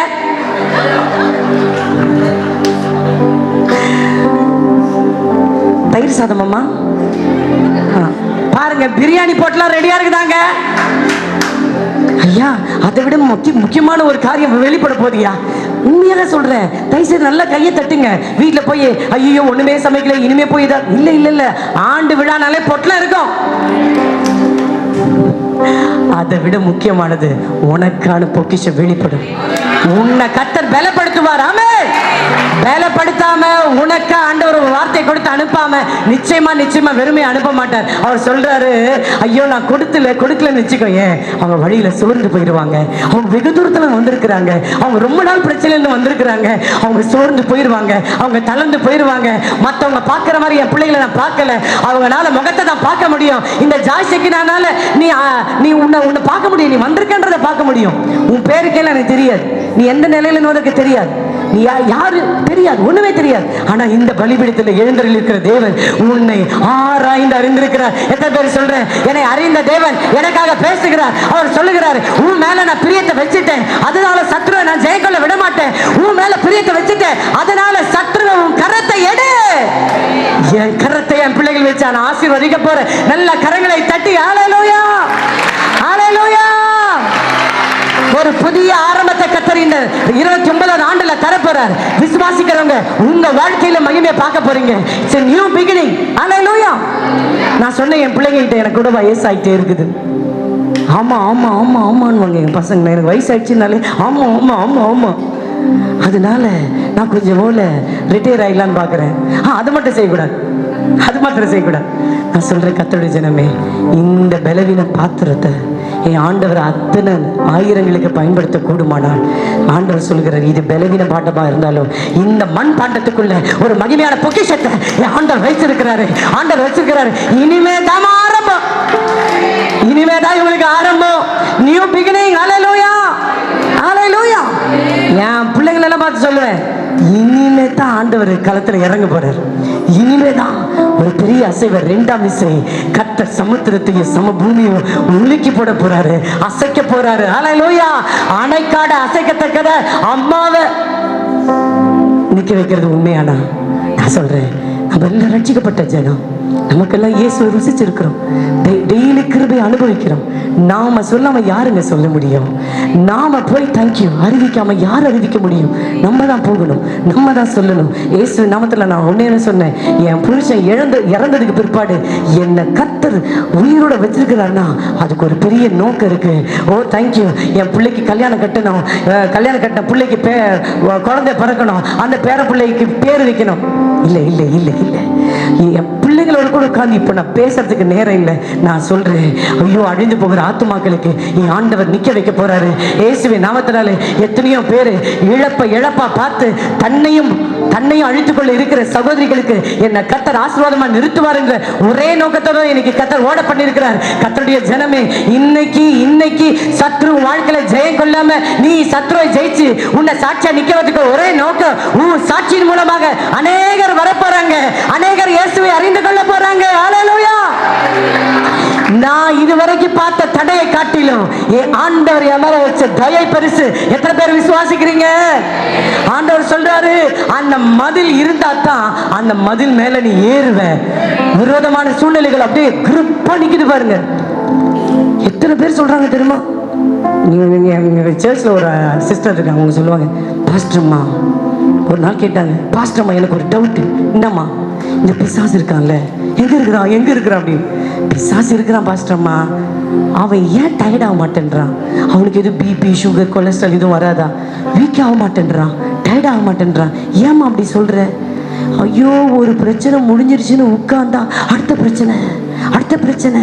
தயிர் சாதம் அம்மா பாருங்க, பிரியாணி போட்டலாம் ரெடியா இருக்குதாங்க. ஐயா, அதை விட முக்கியமான ஒரு காரியம் வெளிப்பட போதியா. உண்மையாக சொல்றேன், தயவுசெய்து நல்லா கையை தட்டுங்க. வீட்டில் போய் ஐயோ ஒண்ணுமே சமைக்கல, இனிமே போய் இதா இல்லை இல்லை இல்லை, ஆண்டு விழானாலே பொட்டலாம் இருக்கும். அதை விட முக்கியமானது உனக்கான பொக்கிஷம் வெளிப்படும். உன்னை கர்த்தர் பலப்படுத்துவார். ஆமென். பலப்படுத்தாம உனக்கு ஆண்டவர் ஒரு வார்த்தை கொடுத்து அனுப்பாம நிச்சயமா வெறுமையை அனுப்ப மாட்டார். அவர் சொல்றாரு, ஐயோ நான் கொடுக்கலன்னு வச்சுக்கோ, ஏன் அவங்க வழியில சோர்ந்து போயிடுவாங்க. அவங்க வெகு தூரத்துல வந்திருக்கிறாங்க, அவங்க ரொம்ப நாள் பிரச்சனையில வந்திருக்கிறாங்க, அவங்க சோர்ந்து போயிடுவாங்க, அவங்க தளர்ந்து போயிடுவாங்க. மற்றவங்க பார்க்குற மாதிரி என் பிள்ளைகளை நான் பார்க்கல, அவங்களால முகத்தை தான் பார்க்க முடியும். இந்த ஜாய்சக்கினால நீ உன்னை பார்க்க முடியும், நீ வந்திருக்கன்றதை பார்க்க முடியும். உன் பேருக்கெல்லாம் எனக்கு தெரியாது, நீ எந்த நிலையில உனக்கு தெரியாது, நீ யாரு தெரியாது, ஒண்ணுமே தெரியாது. ஆனா இந்த பலிபீடத்தில் எழுந்தருளி இருக்கிற தேவன் உன்னை ஆராய்ந்து அறிந்திருக்கிறார். எத்தனை பேர் சொல்றேன், என்னை அறிந்த தேவன் எனக்காக பேசுகிறார். அவர் சொல்லுகிறார், உன் மேல நான் பிரியத்தை வச்சுட்டேன், அதனால சத்ருவை நான் ஜெயக்கொள்ள விட மாட்டேன். உன் மேல பிரியத்தை வச்சுட்டேன், அதனால சத்ருவை உன் கரத்தை எடு. என் கரத்தை என் பிள்ளைகள் வச்சு நான் ஆசீர்வதிக்க போறேன். நல்ல கரங்களை தட்டி ஹல்லேலூயா, ஹல்லேலூயா. ஒரு புதிய ஆரம்பத்தை கர்த்தர் இந்த 29வது ஆண்டுல தரப்போறார். விசுவாசிக்கிறவங்க உங்க வாழ்க்கையில மகிமையை பார்க்க போறீங்க. It's a new beginning. ஹல்லேலூயா. நான் சொன்ன என் பிள்ளைங்க கிட்ட எனக்கு கூட வயசாயிட்டே இருக்குது. ஆமா ஆமா ஆமா ஆமான்னு என் பசங்க, எனக்கு வயசாயிடுச்சுனாலே ஆமா ஆமா ஆமா ஆமா. அதனால நான் கொஞ்சம் போல ரிட்டையர் ஆயிடலான்னு பாக்குறேன். அது மட்டும் செய்யக்கூடாது, அது மாத்திரம் செய்யக்கூடாது. நான் சொல்றேன், கர்த்தருடைய ஜனமே, இந்த பலவீன பாத்திரத்தை என் ஆண்டவர் அத்தனை ஆயிரங்களுக்கு பயன்படுத்த கூடுமானால், ஆண்டவர் சொல்கிறார், இது பலவீன பாட்டமா இருந்தாலும் இந்த மண் பாண்டத்துக்குள்ள ஒரு மகிமையான பொக்கிஷத்தை என் ஆண்டவர் வைத்திருக்கிறாரு. ஆண்டவர் வச்சிருக்கிறாரு. இனிமே தான் ஆரம்பம், இனிமே தான் இவங்களுக்கு ஆரம்பம். New beginning. ஹல்லேலூயா, ஹல்லேலூயா. என் பிள்ளைங்களை எல்லாம் பார்த்து சொல்லுவேன், இனிமே தான் ஆண்டவர் களத்துல இறங்க போறார். இனிமே தான் ஒரு பெரிய அசைவ 2ஆம் இசை கர்த்தர் சமுத்திரத்தையும் சமபூமியும் உலுக்கி போட போறாரு, அசைக்க போறாரு. ஹல்லேலூயா. அணைக்காட அசைக்கத்தக்கத அம்மாவை நிக்க வைக்கிறது உண்மையானா? நான் சொல்றேன், நம்ம எல்லாம் ரட்சிக்கப்பட்ட ஜனம், நமக்கெல்லாம் இயேசுவை ருசிச்சிருக்கிறோம், டெய்லி கிருபை அனுபவிக்கிறோம். நாம சொல்லாம யாருங்க சொல்ல முடியும்? நாம போய் தேங்க்யூ அறிவிக்காம யார் அறிவிக்க முடியும்? நம்ம தான் போகணும், நம்ம தான் சொல்லணும். இயேசு நாமத்துல நான் ஒன்னே சொன்னேன், என் புருஷன் இறந்ததுக்கு பிற்பாடு என்னை கர்த்தர் உயிரோட வச்சிருக்கிறாருன்னா அதுக்கு ஒரு பெரிய நோக்கம் இருக்கு. ஓ தேங்க்யூ, என் பிள்ளைக்கு கல்யாணம் கட்டணும், கல்யாணம் கட்டின பிள்ளைக்கு குழந்தை பிறக்கணும், அந்த பேர பிள்ளைக்கு பேர் வைக்கணும். இல்லை இல்லை இல்லை இல்லை, என் பிள்ளைங்களோட கூட உட்காந்து இப்போ நான் பேசுறதுக்கு நேரம் இல்லை. நான் சொல்றேன், ஐயோ அழிந்து போகிற ஆத்துமாக்களுக்கு என் ஆண்டவர் நிக்க வைக்க போறாரு. இயேசுவின் நாமத்தினாலே எத்தனையோ பேர் இழப்பா பார்த்து தன்னையும் அழித்துக் கொள்ள இருக்கிற சகோதரிகளுக்கு என்ன கர்த்தர் ஆசீர்வாதமா நிறுத்துவார் என்ற ஒரே நோக்கத்தோட இன்னைக்கு கர்த்தர் ஓட பண்ணியிருக்கிறார். கர்த்தருடைய ஜனமே, இன்னைக்கு சத்ரு வாழ்க்கையில ஜெயம் கொள்ளாம நீ சத்ருவை ஜெயிச்சு உன்னை சாட்சியா நிக்கிறதுக்கு ஒரே நோக்கம். உன் சாட்சியின் மூலமாக அநேகர் வரப்போறாங்க, அநேகர் இயேசுவை அறிந்து கொள்ள போறாங்க. ஹல்லேலூயா. நான் இதுவரைக்கும் பார்த்த தடையை காட்டிலும் என் ஆண்டவர் என் மேல வச்ச தயை பெருசு. எத்தனை பேர் விசுவாசிக்கிறீங்க? ஆண்டவர் சொல்றாரு, அந்த மதில் இருந்தா தான் அந்த மதில் மேல நீ ஏறுவ. விரோதமான சூழ்நிலைகள் அப்படியே கிரிப்பா நிக்குது பாருங்க. எத்தனை பேர் சொல்றாங்க தெரியுமா? சர்ச்சில் ஒரு சிஸ்டர் இருக்காங்க, அவங்க சொல்லுவாங்க, பாஸ்டர்மா ஒரு நாள் கேட்டாங்க, பாஸ்டர்மா எனக்கு ஒரு டவுட்டு, என்னம்மா இந்த பிசாசு இருக்கான்ல எங்க இருக்கிறான் அப்படின்னு. பிசாசு இருக்கிறான் பாஸ்டர்மா, அவன் ஏன் டயர்ட் ஆக மாட்டேன்றான்? அவனுக்கு எதுவும் பிபி சுகர் கொலஸ்ட்ரால் எதுவும் வராதா? வீக் ஆக மாட்டேன்றான், டயர்ட் ஆக மாட்டேன்றான். ஏம்மா அப்படி சொல்ற? ஐயோ ஒரு பிரச்சனை முடிஞ்சிருச்சுன்னு உட்கார்ந்தா அடுத்த பிரச்சனை அடுத்த பிரச்சனை.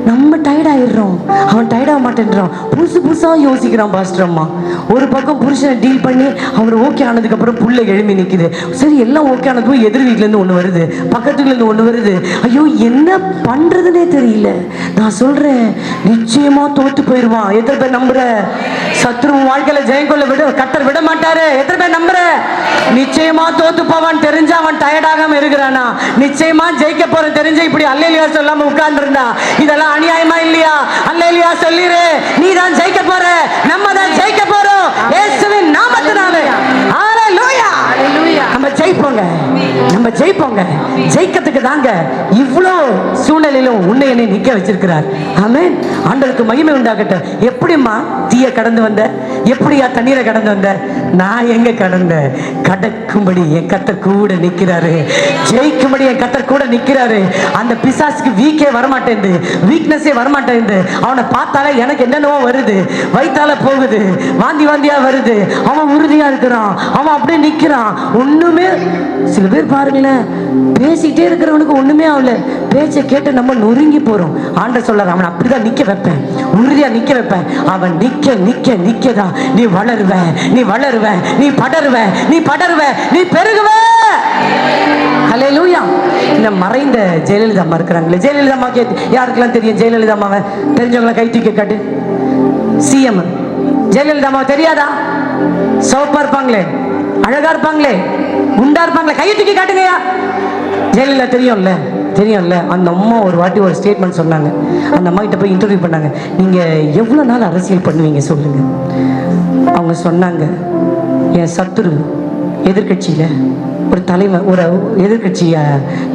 நம்ம டயர்ட் ஆயிடுறோம், அவன் டயர்டாக மாட்டேன்றான். புதுசு புதுசாக யோசிக்கிறான் பாஸ்டர் அம்மா. ஒரு பக்கம் புருஷனை டீல் பண்ணி அவர் ஓகே ஆனதுக்கப்புறம் புள்ள எழுப்பி நிற்குது. சரி எல்லாம் ஓகே ஆனதும் எதிர் வீட்டிலேருந்து ஒன்று வருது, பக்கத்து வீட்டிலேருந்து ஒன்று வருது. ஐயோ என்ன பண்ணுறதுனே தெரியல. நான் சொல்கிறேன் நிச்சயமாக தோற்று போயிடுவான். எத்தனை பேர் நம்புற? சத்ரு வாழ்க்கையில் ஜெயம் கொள்ள கர்த்தர் விட மாட்டாரு. எத்தனை பேர் நம்புற? நிச்சயமா தோத்து போவான் தெரிஞ்சு அவன் டயர்டாகாம இருக்கிறானா? நிச்சயமா ஜெயிக்க போற தெரிஞ்சு இப்படி அல்லேலூயா சொல்லாம உட்கார்ந்து இருந்தா இதெல்லாம் அநியாயமா இல்லையா? அல்லேலூயா சொல்லிரு. நீ தான் ஜெயிக்க போற, நம்ம தான் ஜெயிக்க போறோம் இயேசுவின் நாமத்தினாலே. ஹalleluya. நம்ம ஜெயிப்போங்க, நம்ம ஜெயிப்போங்க. ஜெயிக்கிறதுக்கு தாங்க இவ்வளோ சூழ்நிலையிலும் உன்னை என்னை நிக்க வச்சிருக்கிறார். ஆமென். ஆண்டவருக்கு மகிமை உண்டாகட்டும். எப்படிம்மா தீய கடந்து வந்த? எப்படியா தண்ணீரை கடந்து வந்த? நான் எங்க கடந்த? கடக்கும்படி என் கர்த்தர் கூட நிக்கிறாரு. ஜெயிக்கும்படி என் கர்த்தர் கூட நிக்கிறாரு. அந்த பிசாசுக்கு வீக்கே வரமாட்டேங்குது, வீக்னஸே வரமாட்டேங்குது. அவனை பார்த்தாலே எனக்கு என்னென்னவோ வருது, வயிற்றால போகுது, வாந்தி வாந்தியா வருது. அவன் உறுதியா இருக்கிறான், அவன் அப்படியே நிக்கிறான். ஒண்ணுமே சில பேர் பாருங்களேன், பேசிட்டே இருக்கிறவனுக்கு ஒண்ணுமே ஆகல, பேச்சை கேட்டு நம்ம நொறுங்கி போறோம். ஆண்டவர் சொல்றாரு அவன் அப்படிதான் நிக்க வைப்பேன், உறுதியா நிக்க வைப்பேன். அவன் நிக்க நிக்க நிக்கதான் நீ வளருவ, நீ வளருவ, நீ படருவ, நீ படருவ, நீ பெருகுவ. ஹல்லேலூயா. இந்த மறைந்த ஜெயலலிதா அம்மா இருக்கிறாங்களே, ஜெயலலிதா அம்மா யாருக்கெல்லாம் தெரியும்? ஜெயலலிதா அம்மாவை தெரிஞ்சவங்கள கை தூக்கி காட்டு. சிஎம் ஜெயலலிதா அம்மாவை தெரியாதா? சோப்பா இருப்பாங்களே, அழகா இருப்பாங்களே, குண்டா இருப்பாங்களே, கையை தூக்கி காட்டுங்கயா. ஜெயலலிதா தெரியும்ல, தெரியும்ல. அந்த அம்மா ஒரு வாட்டி ஒரு ஸ்டேட்மெண்ட் சொன்னாங்க. அந்த அம்மா கிட்ட போய் இன்டர்வியூ பண்ணாங்க, நீங்க எவ்வளவு நாள் அரசியல் பண்ணுவீங்க சொல்லுங்க. அவங்க சொன்னாங்க, என் சத்துரு எதிர்கட்சியில ஒரு தலைவர், ஒரு எதிர்கட்சிய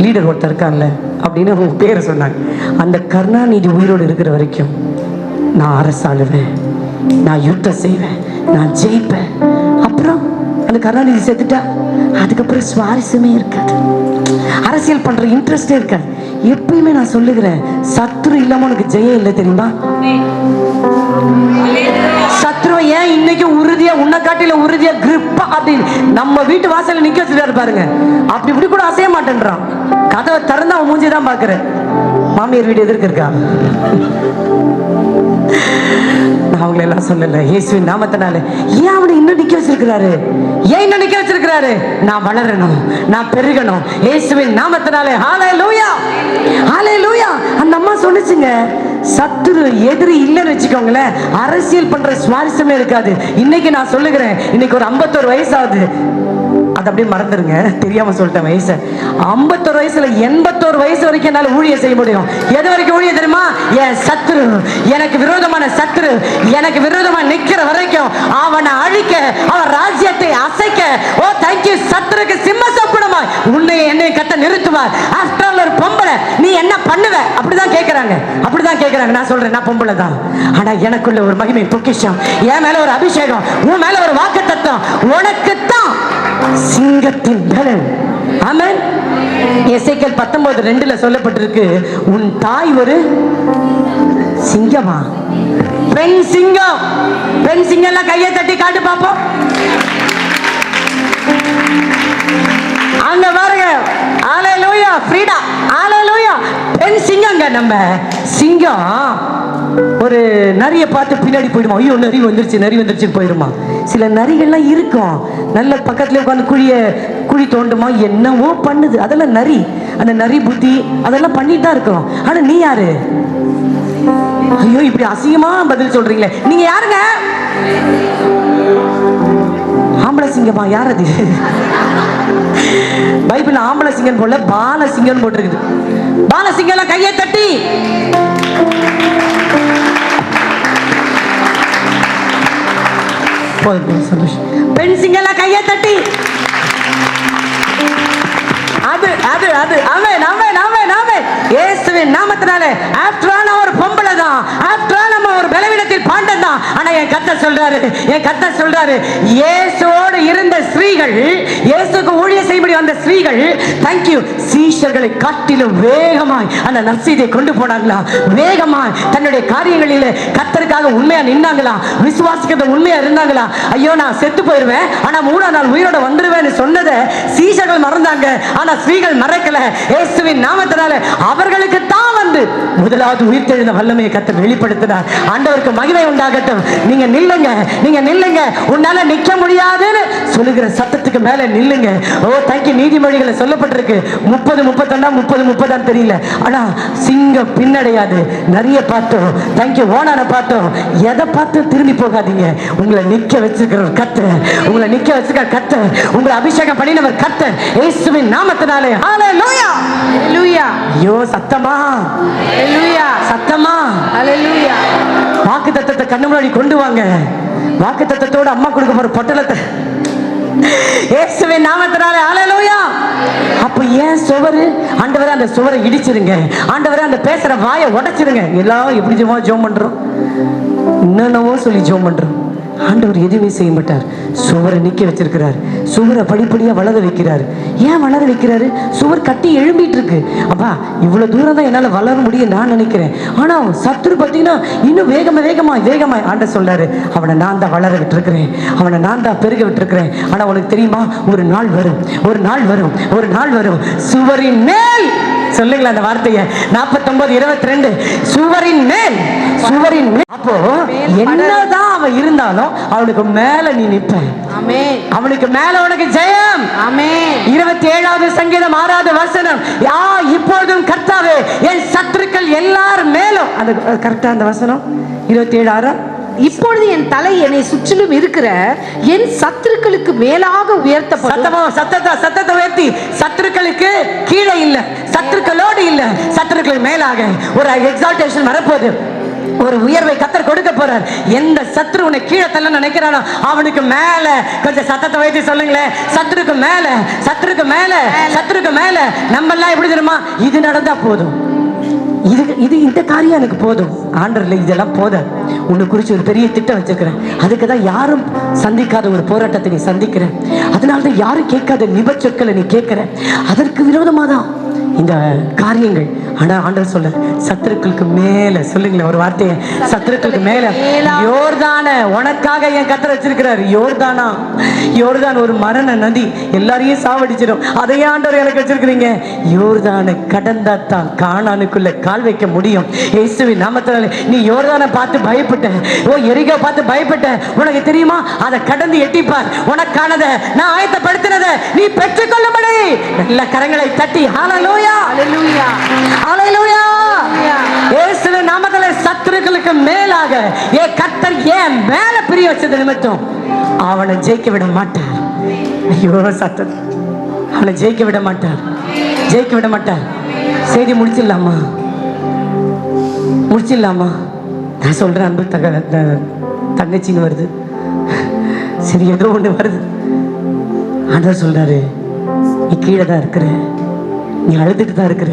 லீடர் ஒருத்தர் இருக்காங்கல்ல அப்படின்னு அவங்க பேரை சொன்னாங்க. அந்த கருணாநிதி உயிரோடு இருக்கிற வரைக்கும் நான் அரசாளுவேன், நான் யுத்தம் செய்வேன், நான் ஜெயிப்பேன். அப்புறம் அந்த கருணாநிதி செத்துட்டா அதுக்கப்புறம் சுவாரஸ்யமே இருக்காது, அரசியல் பண்ற இன்ட்ரெஸ்டே இருக்காது. எப்பயுமே நான் சொல்லுகிறேன், சத்ரு இல்லாம உனக்கு ஜெயம் இல்லை தெரியுமா? சத்ருவை ஏன் இன்னைக்கு உறுதியா உன்னை காட்டில உறுதியா கிரிப்பா அப்படின்னு நம்ம வீட்டு வாசல்ல நிக்க வச்சுட்டாரு பாருங்க. அப்படி இப்படி கூட அசைய மாட்டேன்றான். கதவை திறந்து அவன் மூஞ்சிதான் பாக்குறேன். மாமியார் வீடு எதிர்க்க இருக்கா? நான் அவங்களை எல்லாம் சொல்லல, இயேசுவின் நாமத்தினால. ஏன் அவனை இன்னும் நிக்க வச்சிருக்கிறாரு? ஏன் இன்னும் நிக்க வச்சிருக்கிறாரு? நான் வளரணும், நான் பெருகணும் இயேசுவின் நாமத்தினாலே. ஹalleluya, ஹalleluya. அந்த அம்மா சொன்னுச்சுங்க, சத்துரு எதிரி இல்லைன்னு வச்சுக்கோங்களேன், அரசியல் பண்ற சுவாரஸ்யமே இருக்காது. இன்னைக்கு நான் சொல்லுகிறேன், இன்னைக்கு ஒரு 51 வயசு ஆகுது, அது அப்படியே மறந்துருங்க, தெரியாம சொல்லிட்டேன் வயசு. 51 வயசுல 81 வயசு வரைக்கும் என்னால ஊழியம் செய்ய முடியும். எது வரைக்கும் ஊழியம் தெரியுமா? என் சத்துரு, எனக்கு விரோதமான சத்துரு எனக்கு விரோதமா நிக்கிற வரைக்கும் அவனை அழிக்க, அவன் ராஜ்யத்தை அசைக்க. ஓ தேங்க்யூ. சத்துருக்கு சிம்ம சொப்பனமாய் உன்னை என்னை கட்ட நிறுத்துவார். ஆஃப்டர் ஆல் ஒரு பொம்பளை நீ என்ன பண்ணுவ? அப்படிதான் கேட்கறாங்க, அப்படிதான் கேட்கறாங்க. நான் சொல்றேன், நான் பொம்பளை தான், ஆனா எனக்குள்ள ஒரு மகிமை பொக்கிஷம், என் மேல ஒரு அபிஷேகம், உன் மேல ஒரு வாக்கு தத்துவம். உனக்குத்தான் சிங்கத்தின் பலன். ஆமென். எசேக்கியேல் 19:2 சொல்லப்பட்டிருக்கு, உன் தாய் ஒரு சிங்கமா? பெண் சிங்கம். பெண் சிங்கம் எல்லாம் கையை தட்டி காட்டு பாப்போம். அங்க பாருங்க. ஹalleluya, ஃப்ரீடா. ஹalleluya. பெண் சிங்கங்க. நம்ம சிங்கம் ஒரு நரியை பார்த்து பின்னாடி போயிடுமா? ஐயோ நரி வந்துருச்சு, நரி வந்துருச்சுன்னு போயிடுமா? சில நரிகள்லாம் இருக்கும், நல்ல பக்கத்துல உட்காந்து குழி தோண்டுமா, என்னவோ பண்ணுது. அதெல்லாம் நரி, அந்த நரி புத்தி அதெல்லாம் பண்ணிட்டு தான் இருக்கும். ஆனா நீ யாரு? ஐயோ இப்படி அசிங்கமா பதில் சொல்றீங்களே, நீங்க யாருங்க? ஆம்பளை சிங்கமா? யார் அது? பைபிள் ஆம்பளை சிங்கம் போல பால சிங்கம் போட்டிருக்குது. பால சிங்கம் கையை தட்டி பெண் சிங்கம் கையை தட்டி. அது அது அது ஆமென், ஆமென், ஆமென், ஆமென். இயேசுவின் நாமத்தினாலே. ஆஃப்டர் ஆல் ஒரு பொம்பளை தான், ஆஃப்டர் ஆல் நம்ம ஒரு பலவீனத்தில் பாண்டம் தான். ஆனா என் கர்த்தர் சொல்றாரு இயேசுவோடு இருந்த ஸ்திரீகள், இயேசுக்கு ஊழியம் செய்யும்படி வந்த ஸ்திரீகள், தேங்க்யூ, சீஷர்களை காட்டிலும் வேகமாய் அந்த நற்செய்தியை கொண்டு போனாங்களா, வேகமாய் தன்னுடைய காரியங்களில் கர்த்தருக்காக உண்மையா நின்னாங்களா, விசுவாசிக்கிறது உண்மையா இருந்தாங்களா. ஐயோ நான் செத்து போயிருவேன் ஆனா 3ஆம் நாள் உயிரோட வந்துருவேன்னு சொன்னதை சீஷர்கள் மறந்தாங்க. ஆனா ஸ்திரீகள் மறக்கல. இயேசுவின் நாமத்தினால அவர்களுக்கு தான் வந்து முதலாவது உயிர்த்தெழுந்த வல்லமையை கர்த்தர் வெளிப்படுத்தினார். ஆண்டவருக்கு மகிமை உண்டாகட்டும். நீங்க நில்லுங்க, உன்னால நிக்க முடியாதுன்னு சொல்லுகிற சத்தத்துக்கு மேல நில்லுங்க. ஓ தேங்க்யூ. நீதிமொழிகளை சொல்லப்பட்டிருக்கு 30 தெரியல, ஆனா சிங்கம் பின்னடையாது. நிறைய பார்த்தோம், தேங்க்யூ. ஓனரை பார்த்தோம். எதை பார்த்து திரும்பி போகாதீங்க. உங்களை நிக்க வச்சிருக்கிற கர்த்தர், உங்களை நிக்க வச்சிருக்கிற கர்த்தர், உங்களை அபிஷேகம் பண்ணினவர் கர்த்தர் இயேசுவின் நாமத்தினாலே. ஹalleluya, ஹalleluya. ஐயோ சத்தமா, ஹalleluya, சத்தமா, ஹalleluya. வாக்குத்தத்தத்தை கண்ணு முன்னாடி கொண்டு வாங்க. வாக்குத்தத்தத்தோட அம்மா கொடுக்க போற பொட்டலத்தை இயேசுவின் நாமத்தினாலே. ஹalleluya. அப்ப ஏன் சுவரு? ஆண்டவரே அந்த சுவரை இடிச்சிருங்க. ஆண்டவரே அந்த பேசுற வாயை உடைச்சிருங்க. எல்லாம் எப்படி ஜெபம் பண்றோம், என்னென்னவோ சொல்லி ஜெபம் பண்றோம். ஆண்டவர் எதுவுமே செய்ய மாட்டார். சுவரை நிக்க வச்சிருக்கிறார். சுவரை படிப்படியா வளர வைக்கிறார். ஏன் வளர வைக்கிறாரு? சுவர் கட்டி எழும்பிட்டு இருக்கு. அப்பா இவ்வளவு தூரம் தான் என்னால வளர முடியும் நான் நினைக்கிறேன். ஆனா சத்துரு பார்த்தீங்கன்னா இன்னும் வேகமாய் ஆண்டவர் சொல்றாரு, அவனை நான் தான் வளர விட்டுருக்கிறேன், அவனை நான் தான் பெருக விட்டுருக்கிறேன். ஆனா உனக்கு தெரியுமா, ஒரு நாள் வரும் சுவரின் மேல், சொல்லுங்களா அந்த வார்த்தையை, 49:22, சுவரின் மேல். அப்போ என்னதான் அவன் இருந்தாலும் அவனுக்கு மேல நீ நிப்ப. ஆமென். அவனுக்கு மேல உனக்கு ஜெயம். ஆமென். 27வது சங்கீதம் 6வது வசனம், இப்பொழுதும் கர்த்தாவே என் சத்துருக்கள் எல்லார் மேலும். அது கரெக்டா அந்த வசனம் 27:6. இப்பொழுது என் தலை என்னை சுற்றிலும் இருக்கிற என் சத்துருக்களுக்கு மேலாக உயர்த்தப்படும். சத்தத்தை உயர்த்தி, சத்துருக்களுக்கு கீழே இல்ல, சத்துருக்களோடு இல்ல, சத்துருக்கள் மேலாக ஒரு எக்ஸால்டேஷன் வரப்போகுது. ஒரு உயர்வை கர்த்தர் கொடுக்க போறார். எந்த சத்துரு உன்னை கீழே தள்ள நினைக்கிறானோ அவனுக்கு மேல, கொஞ்சம் சத்தத்தை வைத்து சொல்லுங்களேன், சத்துருக்கு மேல. நம்ம எல்லாம் எப்படி தெரியுமா, இது நடந்தா போதும், இந்த காரியம் எனக்கு போதும். ஆண்டவர்ல இதெல்லாம் போத, உன்னை குறிச்சு ஒரு பெரிய திட்டம் வச்சிருக்கிறேன். அதுக்கு தான் யாரும் சந்திக்காத ஒரு போராட்டத்தை நீ சந்திக்கிற. அதனால்தான் யாரும் கேட்காத நிபச்சொற்களை நீ கேட்கிற. அதற்கு விரோதமா தான் இந்த காரியங்கள். ஆனா ஆண்டவர் சொல்ல, சத்துருக்களுக்கு மேல, சொல்லுங்களேன் ஒரு வார்த்தையை, சத்துருக்களுக்கு மேல. யோர்தான உனக்காக என் கர்த்தர் வச்சிருக்கிறார். யோர்தான் ஒரு மரண நதி, எல்லாரையும் சாவடிச்சிடும். அதையே ஆண்டவர் எனக்கு வச்சிருக்கிறீங்க. யோர்தானை கடந்தா தான் கானானுக்குள்ள கால் வைக்க முடியும். இயேசுவின் நாமத்தினால. நீ யோர்தானை பார்த்து பயப்பட்ட, எரிகோ பார்த்து பயப்பட்ட. உனக்கு தெரியுமா, அதை கடந்து எட்டிப்பார். உனக்கானதை நான் ஆயத்தப்படுத்தினதை நீ பெற்றுக்கொள்ளும்படி நல்ல கரங்களை தட்டி ஹalleluya, ஹalleluya, ஹalleluya. இயேசுவின் நாமத்திலே சத்துருக்களுக்கு மேலாக என் கர்த்தர் ஏன் மேல பிரிய வச்சது நிமித்தம் அவனை ஜெயிக்க விட மாட்டார். ஐயோ சத்தம், அவனை ஜெயிக்க விட மாட்டார். செய்தி முடிச்சிடலாமா? நான் சொல்றேன், அன்பு தங்கச்சின்னு வருது, சரி ஏதோ ஒண்ணு வருது. ஆண்டவர் சொல்றாரு, நீ கீழே தான் இருக்கிற, நீ அழுதுட்டு தான் இருக்கிற,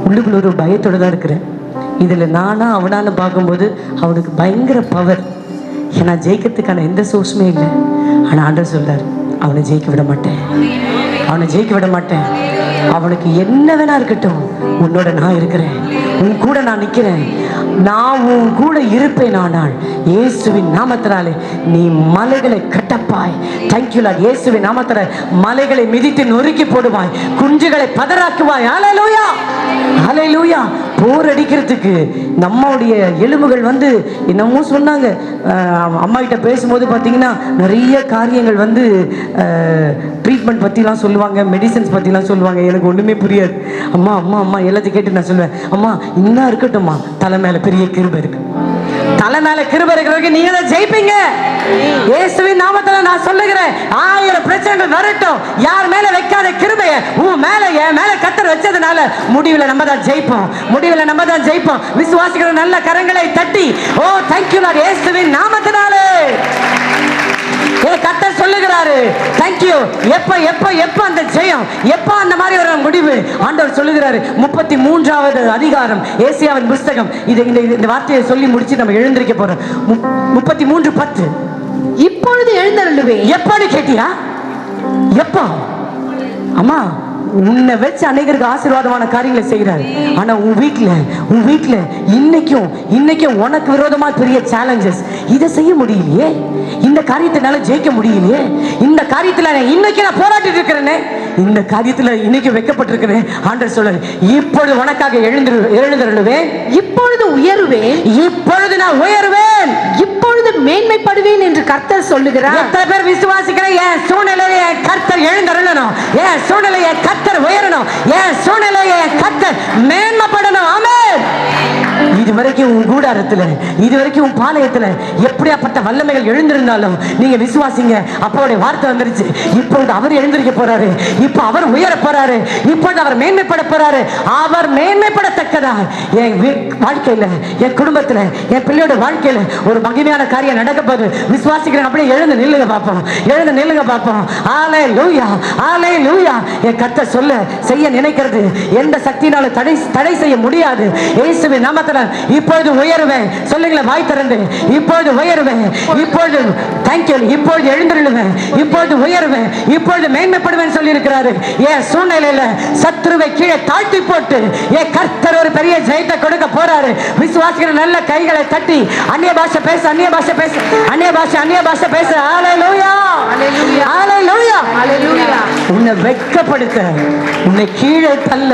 உள்ளுக்குள்ள ஒரு பயத்தோட தான் இருக்கிற. இதுல நானா அவனான்னு பார்க்கும்போது அவனுக்கு பயங்கர பவர். ஏன்னா ஜெயிக்கிறதுக்கான எந்த சோர்ஸுமே இல்லை. ஆனா ஆண்டவர் சொல்றாரு, அவனை ஜெயிக்க விட மாட்டேன். அவனுக்கு என்ன வேணா இருக்கட்டும், உன்னோட நான் இருக்கிறேன், உன் கூட நான் நிக்கிறேன், நான் உன் கூட இருப்பேன். ஆனால் இயேசுவின் நாமத்தினாலே நீ மலைகளை கட்டப்பாய். Thank you Lord. இயேசுவின் நாமத்தினால மலைகளை மிதித்து நொறுக்கி போடுவாய், குஞ்சுகளை பதறாக்குவாய். ஹalleluya, ஹalleluya. போர் அடிக்கிறதுக்கு நம்மளுடைய எலும்புகள் வந்து என்னமோ சொன்னாங்க. அம்மா கிட்ட பேசும்போது பார்த்தீங்கன்னா நிறைய காரியங்கள் வந்து ட்ரீட்மெண்ட் பற்றிலாம் சொல்லுவாங்க, மெடிசன்ஸ் பற்றிலாம் சொல்லுவாங்க. எனக்கு ஒன்றுமே புரியாது. அம்மா எல்லாத்தையும் கேட்டு நான் சொல்லுவேன், அம்மா இன்னும் இருக்கட்டும்மா, தலை மேலே பெரிய கிருபை இருக்கு. தலை மேல கிருபை இருக்கிறவங்க நீங்க தான் ஜெயிப்பீங்க. இயேசுவின் நாமத்துல நான் சொல்லுகிறேன், 1000 பிரச்சனைகள் வரட்டும், யார் மேல வைக்காத கிருபையை உன் மேல என் மேல கர்த்தர் வச்சதுனால முடிவுல நம்ம தான் ஜெயிப்போம். விசுவாசிக்கிற நல்ல கரங்களை தட்டி, ஓ தேங்க்யூ லார்ட், இயேசுவின் நாமத்தினாலே கர்த்தர் சொல்லுகிறாரு. தேங்க்யூ. எப்ப எப்ப எப்ப அந்த ஜெயம், எப்ப அந்த மாதிரி ஒரு முடிவு ஆண்டவர் சொல்லுகிறாரு. 33வது அதிகாரம் ஏசாயாவின் புஸ்தகம். இந்த வார்த்தையை சொல்லி முடிச்சு நம்ம எழுந்திருக்க போறோம். 33:10. இப்பொழுது எழுந்தருளுவேன். எப்பன்னு கேட்டியா? எப்போ? அம்மா, உன்னை வச்சு அநேகருக்கு ஆசீர்வாதமான காரியங்களை செய்கிறார். ஆனா உன் வீட்டுல இன்னைக்கும் உனக்கு விரோதமா பெரிய சேலஞ்சஸ். இதை செய்ய முடியலையே, இந்த காரியத்தினால ஜெயிக்க முடியலையே, இந்த காரியத்துல இன்னைக்கு நான் போராட்டிட்டு இருக்கிறேனே, இந்த காரியத்துல இன்னைக்கு வைக்கப்பட்டிருக்கிறேன். ஆண்டவர் சொல்றாரு, இப்பொழுது உனக்காக எழுந்தருளுவேன், இப்பொழுது உயருவேன், இப்பொழுது நான் உயருவேன், இப்பொழுது மேன்மைப்படுவேன் என்று கர்த்தர் சொல்லுகிறார். எத்தனை பேர் விசுவாசிக்கிறேன்? என் சூழ்நிலையை கர்த்தர் எழுந்தருளணும், என் சூழ்நிலையை கர்த்தர் உயரணும், என் சூழ்நிலையை கர்த்தர் மேன்மைப்படணும். ஆமென். இதுவரைக்கும் உன் கூடாரத்துல, இதுவரைக்கும் உன் பாளையத்துல எப்படியாப்பட்ட வல்லமைகள் எழுந்திருந்தாலும் நீங்க விசுவாசிங்க. அப்போடைய வார்த்தை வந்துருச்சு. இப்பொழுது அவர் எழுந்திருக்க போறாரு, இப்ப அவர் உயர போறாரு, இப்பொழுது அவர் மேன்மைப்பட போறாரு. அவர் மேன்மைப்படத்தக்கதா என் வாழ்க்கையில, என் குடும்பத்துல, என் பிள்ளையோட வாழ்க்கையில ஒரு மகிமையான காரியம் நடக்க போகுது. விசுவாசிக்கிறேன். அப்படியே எழுந்து நில்லுங்க பார்ப்போம், எழுந்து நில்லுங்க பார்ப்போம். ஹல்லேலூயா, ஹல்லேலூயா. என் கர்த்தர் சொல்ல செய்ய நினைக்கிறது எந்த சக்தியினால தடை செய்ய முடியாது. இயேசுவின் நாமத்தில் இப்பொழுது உயருவேன். சொல்லுங்களேன் வாய் திறந்து, இப்பொழுது உயருவேன், இப்பொழுது தேங்க்யூ, இப்பொழுது எழுந்திருவேன், இப்பொழுது உயருவேன், இப்பொழுது மேன்மைப்படுவேன் சொல்லி இருக்கிறாரு. என் சூழ்நிலையில சத்ருவை கீழே தாழ்த்தி போட்டு என் கர்த்தர் ஒரு பெரிய ஜெயத்தை கொடுக்க போறாரு. விசுவாசிக்கிற நல்ல கைகளை தட்டி அந்நிய பாஷை பேச, அந்நிய பாஷை பேச, அந்நிய பாஷை பேச. ஹல்லேலூயா, ஹல்லேலூயா, ஹல்லேலூயா, ஹல்லேலூயா. உன்னை வெட்கப்படுத்த, உன்னை கீழே தள்ள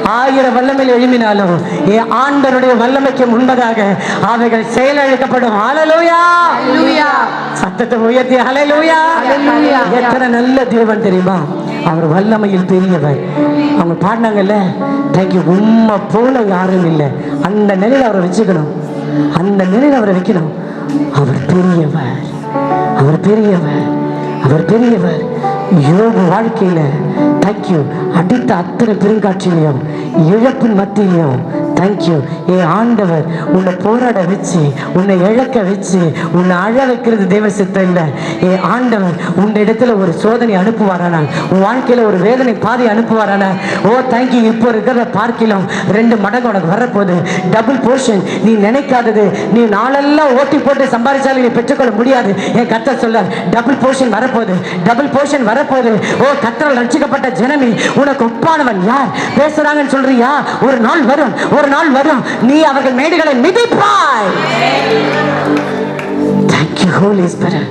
1000 வல்லமையில் எழுப்பினாலும் என் ஆண்டவருடைய வல்லமைக்கு முன்பதாக அவைகள் செயலிழக்கப்படும். ஹல்லேலூயா, ஹல்லேலூயா. சத்தத்தை உயர்த்தி ஹல்லேலூயா. ஹல்லேலூயா. எத்தனை நல்ல தேவன் தெரியுமா? அவர் வல்லமையில் பெரியவர். அவங்க பாடினாங்கல்ல, தேங்க்யூ. உம்மை போல யாரும் இல்லை. அந்த நிலையில் அவரை வச்சுக்கணும், அந்த நிலையில் அவரை வைக்கணும். அவர் பெரியவர், அவர் பெரியவர், அவர் பெரியவர். யோபு வாழ்க்கையில தேங்க்யூ, அடித்த அத்தனை பெருங்காட்சியிலையும் இழப்பின் மத்தியிலையும் தேங்க்யூ. என் ஆண்டவர் உன்னை போராட வச்சு, உன்னை இழக்க வச்சு, உன்னை அழ வைக்கிறது தேவ சித்தம் இல்லை. என் ஆண்டவர் உன் இடத்துல ஒரு சோதனை அனுப்புவாரானால், உன் வாழ்க்கையில ஒரு வேதனை பாதி அனுப்புவாரானால், ஓ தேங்க்யூ. இப்போ இருக்கிற பார்க்கிலும் 2 மடங்கு உனக்கு வரப்போகுது. Double portion. நீ நினைக்காதது, நீ நாளெல்லாம் ஓட்டி போட்டு சம்பாதிச்சாலும் நீ பெற்றுக்கொள்ள முடியாது. என் கர்த்தர் சொல்ல டபுள் போர்ஷன் வரப்போகுது, டபுள் போர்ஷன் வரப்போகுது. ஓ கர்த்தரால் ரட்சிக்கப்பட்ட ஜனமே, உனக்கு ஒப்பானவன் யார்? பேசுறாங்கன்னு சொல்றியா? ஒரு நாள் வரும், ஒரு நாள் வரும், நீ அவர்கள் மேடுகளை மிதிப்பாய். Thank you Holy Spirit.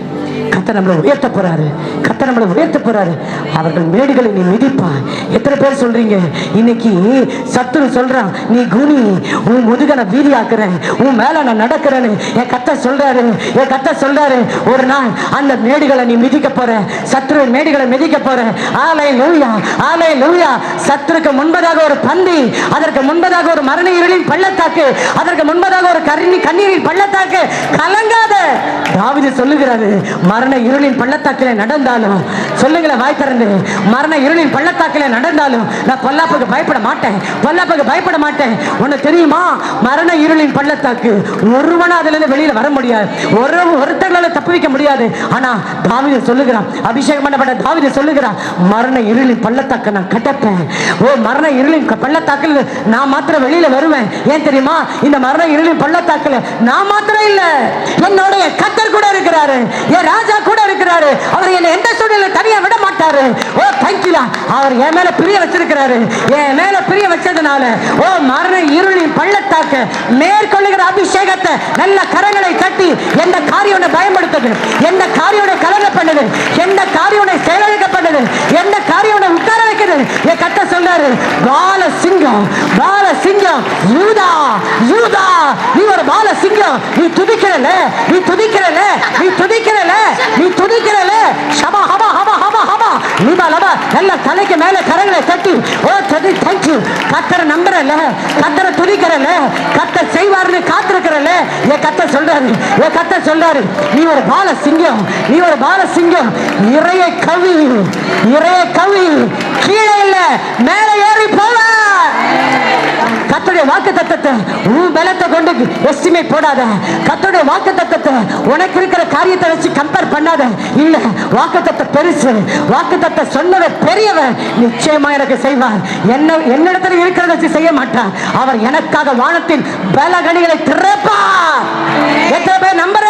கர்த்தர் நம்மளை உயர்த்த போறாரு, கர்த்தர் நம்மளை உயர்த்த போறாரு. அவர்கள் மேடுகளை நீ மிதிப்பாய். எத்தனை பேர் சொல்றீங்க இன்னைக்கு? சத்துரு சொல்றான், நீ குனி, உன் முதுக நான் வீதி ஆக்குறேன், உன் மேல நான் நடக்கிறேன்னு என் கர்த்தர் சொல்றாரு. என் கர்த்தர் சொல்றாரு, ஒரு நாள் அந்த மேடுகளை நீ மிதிக்க போற, சத்துரு மேடுகளை மிதிக்க போற. ஹல்லேலூயா, ஹல்லேலூயா. சத்துருக்கு முன்பதாக ஒரு பந்தி, அதற்கு முன்பதாக ஒரு மரண இருளின் பள்ளத்தாக்கு, அதற்கு முன்பதாக ஒரு கண்ணீரின் பள்ளத்தாக்கு. கலங்காத. தாவீது சொல்லுகிறாரு, மரண இருளின் பள்ளத்தாக்கிலே நடந்தாலும், சொல்லுங்களேன் வாய் திறந்து, மரண இருளின் பள்ளத்தாக்கிலே நடந்தாலும் நான் பொல்லாப்புக்கு பயப்பட மாட்டேன், பொல்லாப்புக்கு பயப்பட மாட்டேன். உனக்கு தெரியுமா, மரண இருளின் பள்ளத்தாக்கு ஒருவனா அதுல இருந்து வெளியில வர முடியாது, ஒருத்தர்களால தப்பு வைக்க முடியாது. ஆனா தாவீது சொல்லுகிறான், அபிஷேகம் பண்ணப்பட்ட தாவீது சொல்லுகிறான், மரண இருளின் பள்ளத்தாக்க நான் கடப்பேன். ஓ மரண இருளின் பள்ளத்தாக்கில் நான் மாத்திரம் வெளியில வருவேன். ஏன் தெரியுமா? இந்த மரண இருளின் பள்ளத்தாக்கில் நான் மாத்திரம் இல்ல, என்னுடைய கர்த்தர் கூட இருக்கிறாரு, என் ராஜா கூட இருக்கிறாரு. அவர் என்னை எந்த சூழ்நிலை தனியா விட மாட்டாரு. ஓ தேங்க்யூ. அவர் என் மேல பிரிய வச்சிருக்கிறாரு. என் மேல பிரிய வச்சதுனால ஓ மரண இருளின் பள்ளத்தாக்கு மேற்கொள்ளுகிற அபிஷேகத்தை நல்ல கரங்களை தட்டி, எந்த காரியம் பயன்படுத்துது, எந்த காரியம் கலங்க பண்ணுது, எந்த காரியம் செயலழிக்க பண்ணுது, எந்த காரியம் உட்கார வைக்கிறது. என் கட்ட சொல்றாரு, பால சிங்கம், பால சிங்கம், யூதா, யூதா, நீ ஒரு பால சிங்கம். நீ துதிக்கிறல, நீ துதிக்கிறல, நீ துதிக்கிறல, நீ துதிக்கிறல. ஷபா ஹபா ஹபா ஹபா ஹபா நீபா லபா. நல்ல தலைக்கு மேல கரங்களை தட்டி, ஓ ததி தேங்க்யூ. கத்தரை நம்புறல, கத்தரை துதிக்கிறல, கத்தர் செய்வார்னு காத்திருக்கிறல. என் கத்த சொல்றாரு, என் கத்த சொல்றாரு, நீ ஒரு பால சிங்கம், நீ ஒரு பால சிங்கம். இறைய கவி, இறைய கவி, கீழே இல்ல மேலே ஏறி போவ. கர்த்தருடைய வாக்குத்தத்தத்தை உன் பலத்தை கொண்டு எஸ்டிமேட் போடாத. கர்த்தருடைய வாக்குத்தத்தத்தை உனக்கு இருக்கிற காரியத்தை வச்சு கம்பேர் பண்ணாத. இல்ல, வாக்குத்தத்தம் பெருசு, வாக்குத்தத்தம் சொன்னவர் பெரியவர், நிச்சயமா எனக்கு செய்வார். என்னிடத்தில் இருக்கிறத வச்சு செய்ய மாட்டார். அவர் எனக்காக வானத்தின் பலகணிகளை திறப்பார். எத்தனை பேர் நம்புற?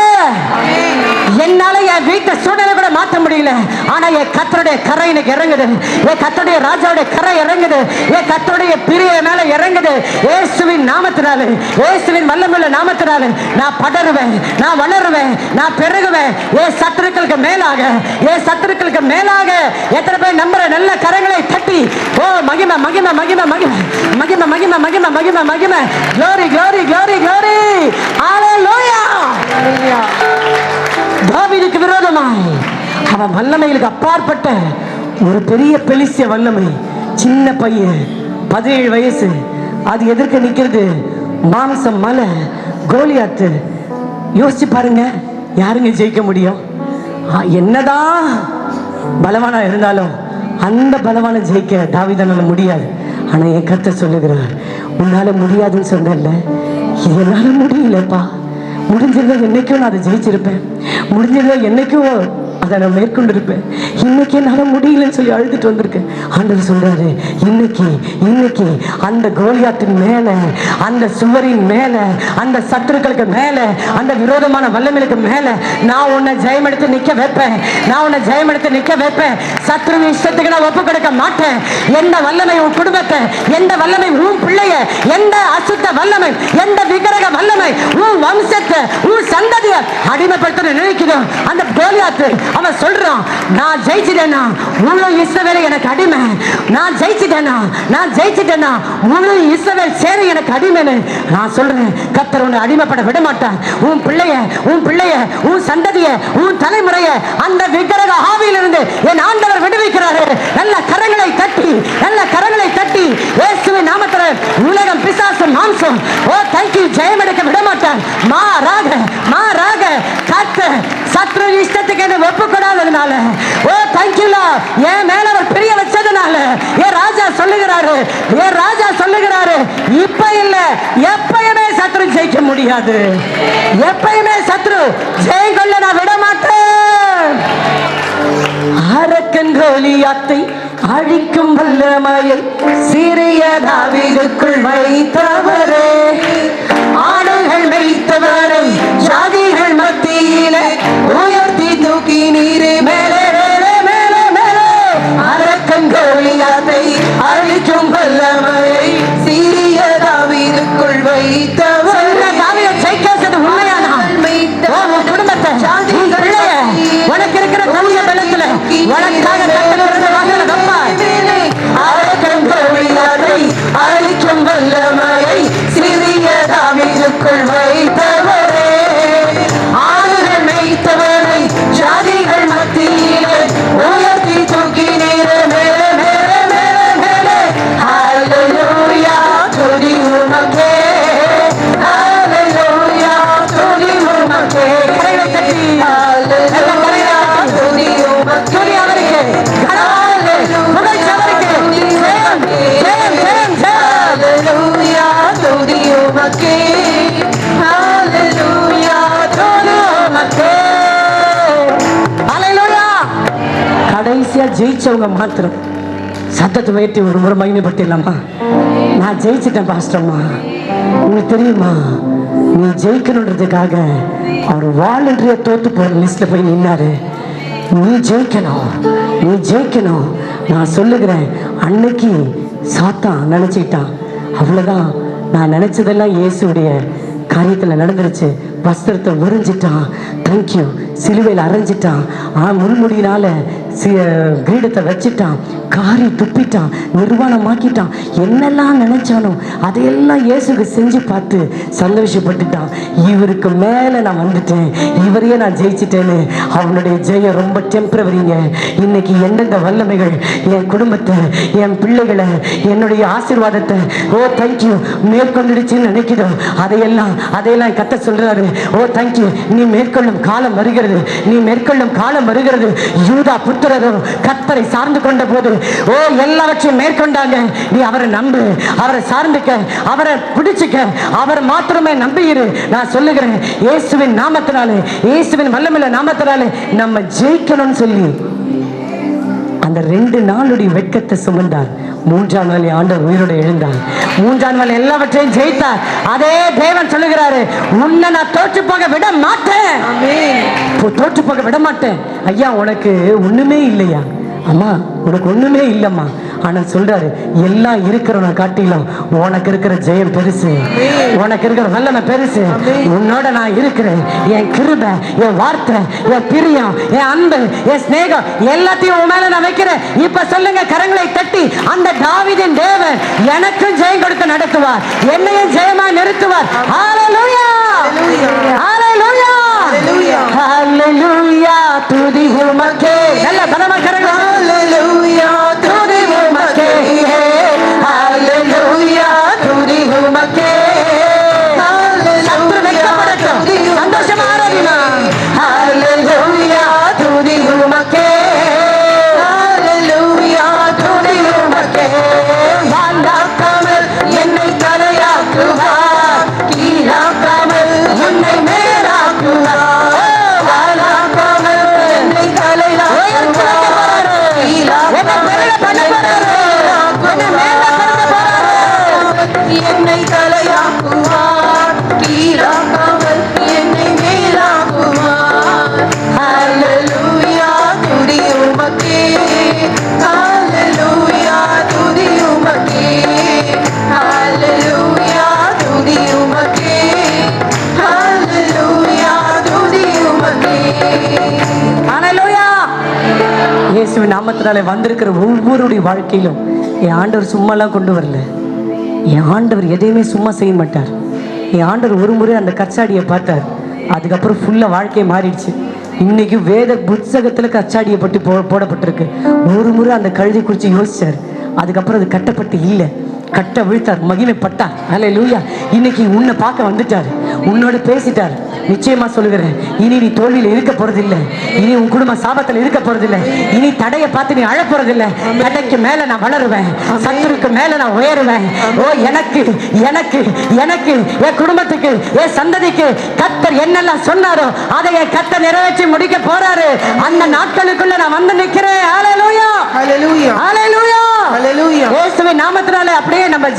என்னால என் வீட்டை சூழ்நிலை கூட மாற்ற முடியல, ஆனா என் கர்த்தருடைய கரை எனக்கு இறங்குது. என் கர்த்தருடைய ராஜாவுடைய கரை இறங்குது. என் கர்த்தருடைய பிரிய மேல இறங்குது. இயேசுவின் நாமத்தினால, இயேசுவின் வல்லமையுள்ள நாமத்தினால நான் படருவேன், நான் வளருவேன், நான் பெருகுவேன். என் சத்துருக்களுக்கு மேலாக, என் சத்துருக்களுக்கு மேலாக. எத்தனை பேர் நம்புற? நல்ல கரங்களை தட்டி ஓ மகிமை மகிமை மகிமை மகிமை மகிமை மகிமை மகிமை மகிமை மகிமை. glory glory glory glory. ஹalleluya. தாவீதுக்கு விரோதமாய் அவன் வல்லமைகளுக்கு அப்பாற்பட்ட ஒரு பெரிய பெலிஸ்திய வல்லமை. சின்ன பையன், 17 வயசு, அது எதிர்க்க நிக்கிறது மாம்சம் மலை கோலியாத்து. யோசிச்சு பாருங்க, யாருங்க ஜெயிக்க முடியும்? என்னதான் பலவானா இருந்தாலும் அந்த பலவான ஜெயிக்க தாவீதானால முடியாது. ஆனா என் கர்த்தர் சொல்லுகிறார், உன்னால முடியாதுன்னு சொன்னல, என்னால முடியலப்பா. முடிஞ்சிருந்தா என்னைக்கும் நான் அதை ஜெயிச்சிருப்பேன். முடிஞ்சிருந்தா என்னைக்கும் அதை நான் மேற்கொண்டிருப்பேன். இன்னைக்கு என்னால முடியலன்னு சொல்லி அழுதுட்டு வந்திருக்கேன். ஆண்டவர் சொல்றாரு, இன்னைக்கு அந்த கோலியாத்தின் மேல, அந்த சுவரின் மேல, அந்த சத்துருக்களுக்கு மேல, அந்த விரோதமான வல்லமைகளுக்கு மேல நான் உன்னை ஜெயமெடுத்து நிக்க வைப்பேன். நான் உன்னை ஜெயமெடுத்து நிக்க வைப்பேன். சத்ரு இஷ்டத்துக்கு நான் ஒப்பு கொடுக்க மாட்டேன். எந்த வல்லமை உன் குடும்பத்தை, எந்த வல்லமை உன் பிள்ளைய, எந்த அசுத்த வல்லமை, எந்த விக்கிரக வல்லமை உன் வம்சத்தை, உன் சந்ததிய அடிமைப்படுத்த நினைக்கிறோம். அந்த கோலியாத்து அவன் சொல்றான், நான் ஜெயிச்சிட்டேனா முழு இஸ்ரவேல் எனக்கு அடிமை. நான் ஜெயிச்சிட்டேனா முழு இஸ்ரவேல் சேனை எனக்கு அடிமைன்னு நான் சொல்றேன். கர்த்தர் உன்னை அடிமைப்பட விட மாட்டார். உன் பிள்ளைய, உன் சந்ததிய, உன் தலைமுறைய அந்த விக்கிரக ஆவியிலிருந்து என் ஆண்டவர் விடுவிக்கிறாரு. நல்ல கரங்களை தட்டி இயேசுவின் நாமத்தில் உலகம் பிசாசு மாம்சம் ஓ தேங்க்யூ ஜெயமெடுக்க விட மாட்டார். மாறாக கர்த்தர் சத்ரு இஷ்டத்துக்கு என்ன ஒப்புக்கூடாததுனால, ஓ தேங்க்யூலா, என் மேல அவர் பிரிய வச்சதுனால என் ராஜா சொல்லுகிறாரு, இப்ப இல்ல எப்பயுமே சத்ரு ஜெயிக்க முடியாது. எப்பயுமே சத்ரு ஜெயம் கொள்ள நான் விட மாட்டேன். அரக்கன் கோலியாத்தை அழிக்கும் வல்லமையை சிறிய தாவீதுக்குள் வைத்தவரே, ஆடுகள் வைத்தவரை ஜாதிகள் மத்தியிலே உயர்த்தி தூக்கி நீரே மேலே மேலே மேலே மேலே. அரக்கன் கோலியாத்தை அழிக்கும் வல்லமையை சிறிய தாவீதுக்குள் வைத்தவரே. தாவீதை ஜெயிக்க வச்சது உண்மையானா? உன் குடும்பத்தை, உன் பிள்ளைய, உனக்கு இருக்கிற தங்க பலத்துல உனக்காக அழிக்கும் வல்லமையை சிறிய தாவீதுக்குள் வைத்தவரே, ஆடுகள் மேய்த்தவரை ஜாதிகள் மத்தியிலே உயர்த்தி தூக்கி நீரே மேலே மேலே மேலே மேலே. ஹல்லேலூயா துதி உமக்கே, ஹல்லேலூயா துதி உமக்கே. ஹல்லேலூயா துதி உமக்கே. துதி அவருக்கே, புகழ் அவருக்கே. Hallelujah, துதி உமக்கே. Hallelujah, துதி உமக்கே. Hallelujah. கடைசியா ஜெயிச்சவங்க மாத்திரம் சத்தத்தை உயர்த்தி ஒரு முறை மகிமைப்பட்டிடலாமா? நான் ஜெயிச்சிட்டேன் பாஸ்டர்மா. உங்களுக்கு தெரியுமா, நீ ஜெயிக்கணுன்றதுக்காக அவர் வாலண்டரியா தோத்து போற லிஸ்ட்ல போய் நின்னாரு. நீ ஜெயிக்கணும். நான் சொல்லுகிறேன், அன்னைக்கு சாத்தான் நினைச்சிட்டான், அவ்வளவுதான், நான் நினைச்சதெல்லாம் இயேசுடைய காரியத்தில் நடந்துருச்சு. வஸ்திரத்தை உறிஞ்சிட்டான், தேங்க்யூ, சிலுவையில் அரைஞ்சிட்டான், முள்முடியினால கிரீடத்தை வச்சிட்டான், காரி துப்பிட்டான், நிர்வாணமாக்கிட்டான். என்னெல்லாம் நினைச்சானோ அதையெல்லாம் இயேசுக்கு செஞ்சு பார்த்து சந்தோஷப்பட்டுட்டான். இவருக்கு மேலே நான் வந்துட்டேன், இவரையே நான் ஜெயிச்சிட்டேன்னு. அவனுடைய ஜெயம் ரொம்ப டெம்பரவரிங்க. இன்னைக்கு எந்தெந்த வல்லமைகள் என் குடும்பத்தை, என் பிள்ளைகளை, என்னுடைய ஆசீர்வாதத்தை ஓ தேங்க்யூ மேற்கொண்டுடுச்சுன்னு நினைக்கிறோம், அதையெல்லாம் கத்த சொல்றாரு. ஓ தேங்க்யூ, நீ மேற்கொள்ளும் காலம் வருகிறது. யூதா புத்திர புத்திரரும் கர்த்தரை சார்ந்து கொண்ட போது எல்லாவற்றையும் மேற்கொண்டாங்க. நீ அவரை நம்பு, அவரை சார்ந்துக்க, அவரை பிடிச்சுக்க, அவரை மாத்திரமே நம்பியிரு. நான் சொல்லுகிறேன், இயேசுவின் நாமத்தினாலே, இயேசுவின் வல்லமையுள்ள நாமத்தினாலே நம்ம ஜெயிக்கணும்னு சொல்லி அந்த 2 நாளுடைய வெட்கத்தை சுமந்தார். 3ஆம் நாள் ஆண்டவர் உயிரோடு எழுந்தார். 3ஆம் நாள் எல்லாவற்றையும் ஜெயித்தார். அதே தேவன் சொல்லுகிறாரு, உன்னை நான் தோற்று போக விட மாட்டேன். தோற்று போக விட மாட்டேன். ஐயா, உனக்கு ஒண்ணுமே இல்லையா? அம்மா, உனக்கு ஒண்ணுமே இல்லம்மா. ஆனா சொல்றாரு, எல்லாம் இருக்கிறவனை காட்டிலும் உனக்கு இருக்கிற ஜெயம் பெருசு, உனக்கு இருக்கிற வல்லமை பெருசு. உன்னோட நான் இருக்கிறேன். என் கிருபை, என் வார்த்தை, என் பிரியம், என் அன்பு, என் ஸ்நேகம் எல்லாத்தையும் உன் மேல நான் வைக்கிறேன். இப்ப சொல்லுங்க, கரங்களை தட்டி, அந்த தாவீதின் தேவன் எனக்கும் ஜெயம் கொடுத்து நடத்துவார், என்னையும் ஜெயமா நிறுத்துவார். ஹல்லேலூயா, ஹல்லேலூயா, ஹல்லேலூயா. துதி உமக்கே. நல்ல பலமா கரங்களை. ஹல்லேலூயா, துதி உமக்கே. ஹல்லேலூயா, துதி உமக்கே. சத்துரு வெட்கப்படட்டும், சந்தோஷமா ஆராதினா. ஹல்லேலூயா, துதி உமக்கே. ஹல்லேலூயா, துதி உமக்கே. வாண்டாக்காமல் என்னை தலையாக்குவார், கீழாக்காமல் உன்னை மேலாக்குவார். என்னை தலையாக்குவார், கீழாக்காமல் என்னை மேலாக்குவார். ஹல்லேலூயா, துதி உமக்கே. ஹல்லேலூயா, துதி உமக்கே. ஹல்லேலூயா, துதி உமக்கே. ஹல்லேலூயா, துதி உமக்கே. ஹல்லேலூயா. இயேசுவின் நாமத்தினாலே வந்திருக்கிற ஒவ்வொருடைய வாழ்க்கையிலும் என் ஆண்டவர் சும்மாலாம் கொண்டு வரல. என் ஆண்டவர் எதையுமே சும்மா செய்ய மாட்டார். என் ஆண்டவர் ஒரு முறை அந்த கச்சாடியை பார்த்தார். அதுக்கப்புறம் ஃபுல்லாக வாழ்க்கையை மாறிடுச்சு. இன்னைக்கு வேத புத்தகத்தில் கச்சாடியை பற்றி போடப்பட்டிருக்கு. ஒரு முறை அந்த கழுதை குறித்து யோசிச்சார். அதுக்கப்புறம் அது கட்டப்பட்டு இல்லை, கட்ட விழுத்தார், மகிமைப்பட்டார். ஹல்லேலூயா. இன்னைக்கு உன்னை பார்க்க வந்துட்டார், உன்னோட பேசிட்டார். நிச்சயமா சொல்லுகிறேன், இனி நீ தோல்வியில் இருக்க போறதில்லை, இனி உன் குடும்ப சாபத்தில் இருக்க போறதில்லை, இனி தடையை பார்த்து நீ அழ போறதில்லை. தடைக்கு மேல நான் வளருவேன், சத்துருக்கு மேல நான் உயருவேன். எனக்கு எனக்கு எனக்கு என் குடும்பத்துக்கு, என் சந்ததிக்கு கர்த்தர் என்னெல்லாம் சொன்னாரோ அதை என் கர்த்தர் நிறைவேற்றி முடிக்க போறாரு. அந்த நாட்களுக்குள்ள நான் வந்து நிக்கிறேன். ஹல்லேலூயா, ஹல்லேலூயா, ஹல்லேலூயா, ஹல்லேலூயா. இயேசுவின் நாமத்தினாலே அப்படியே நம்ம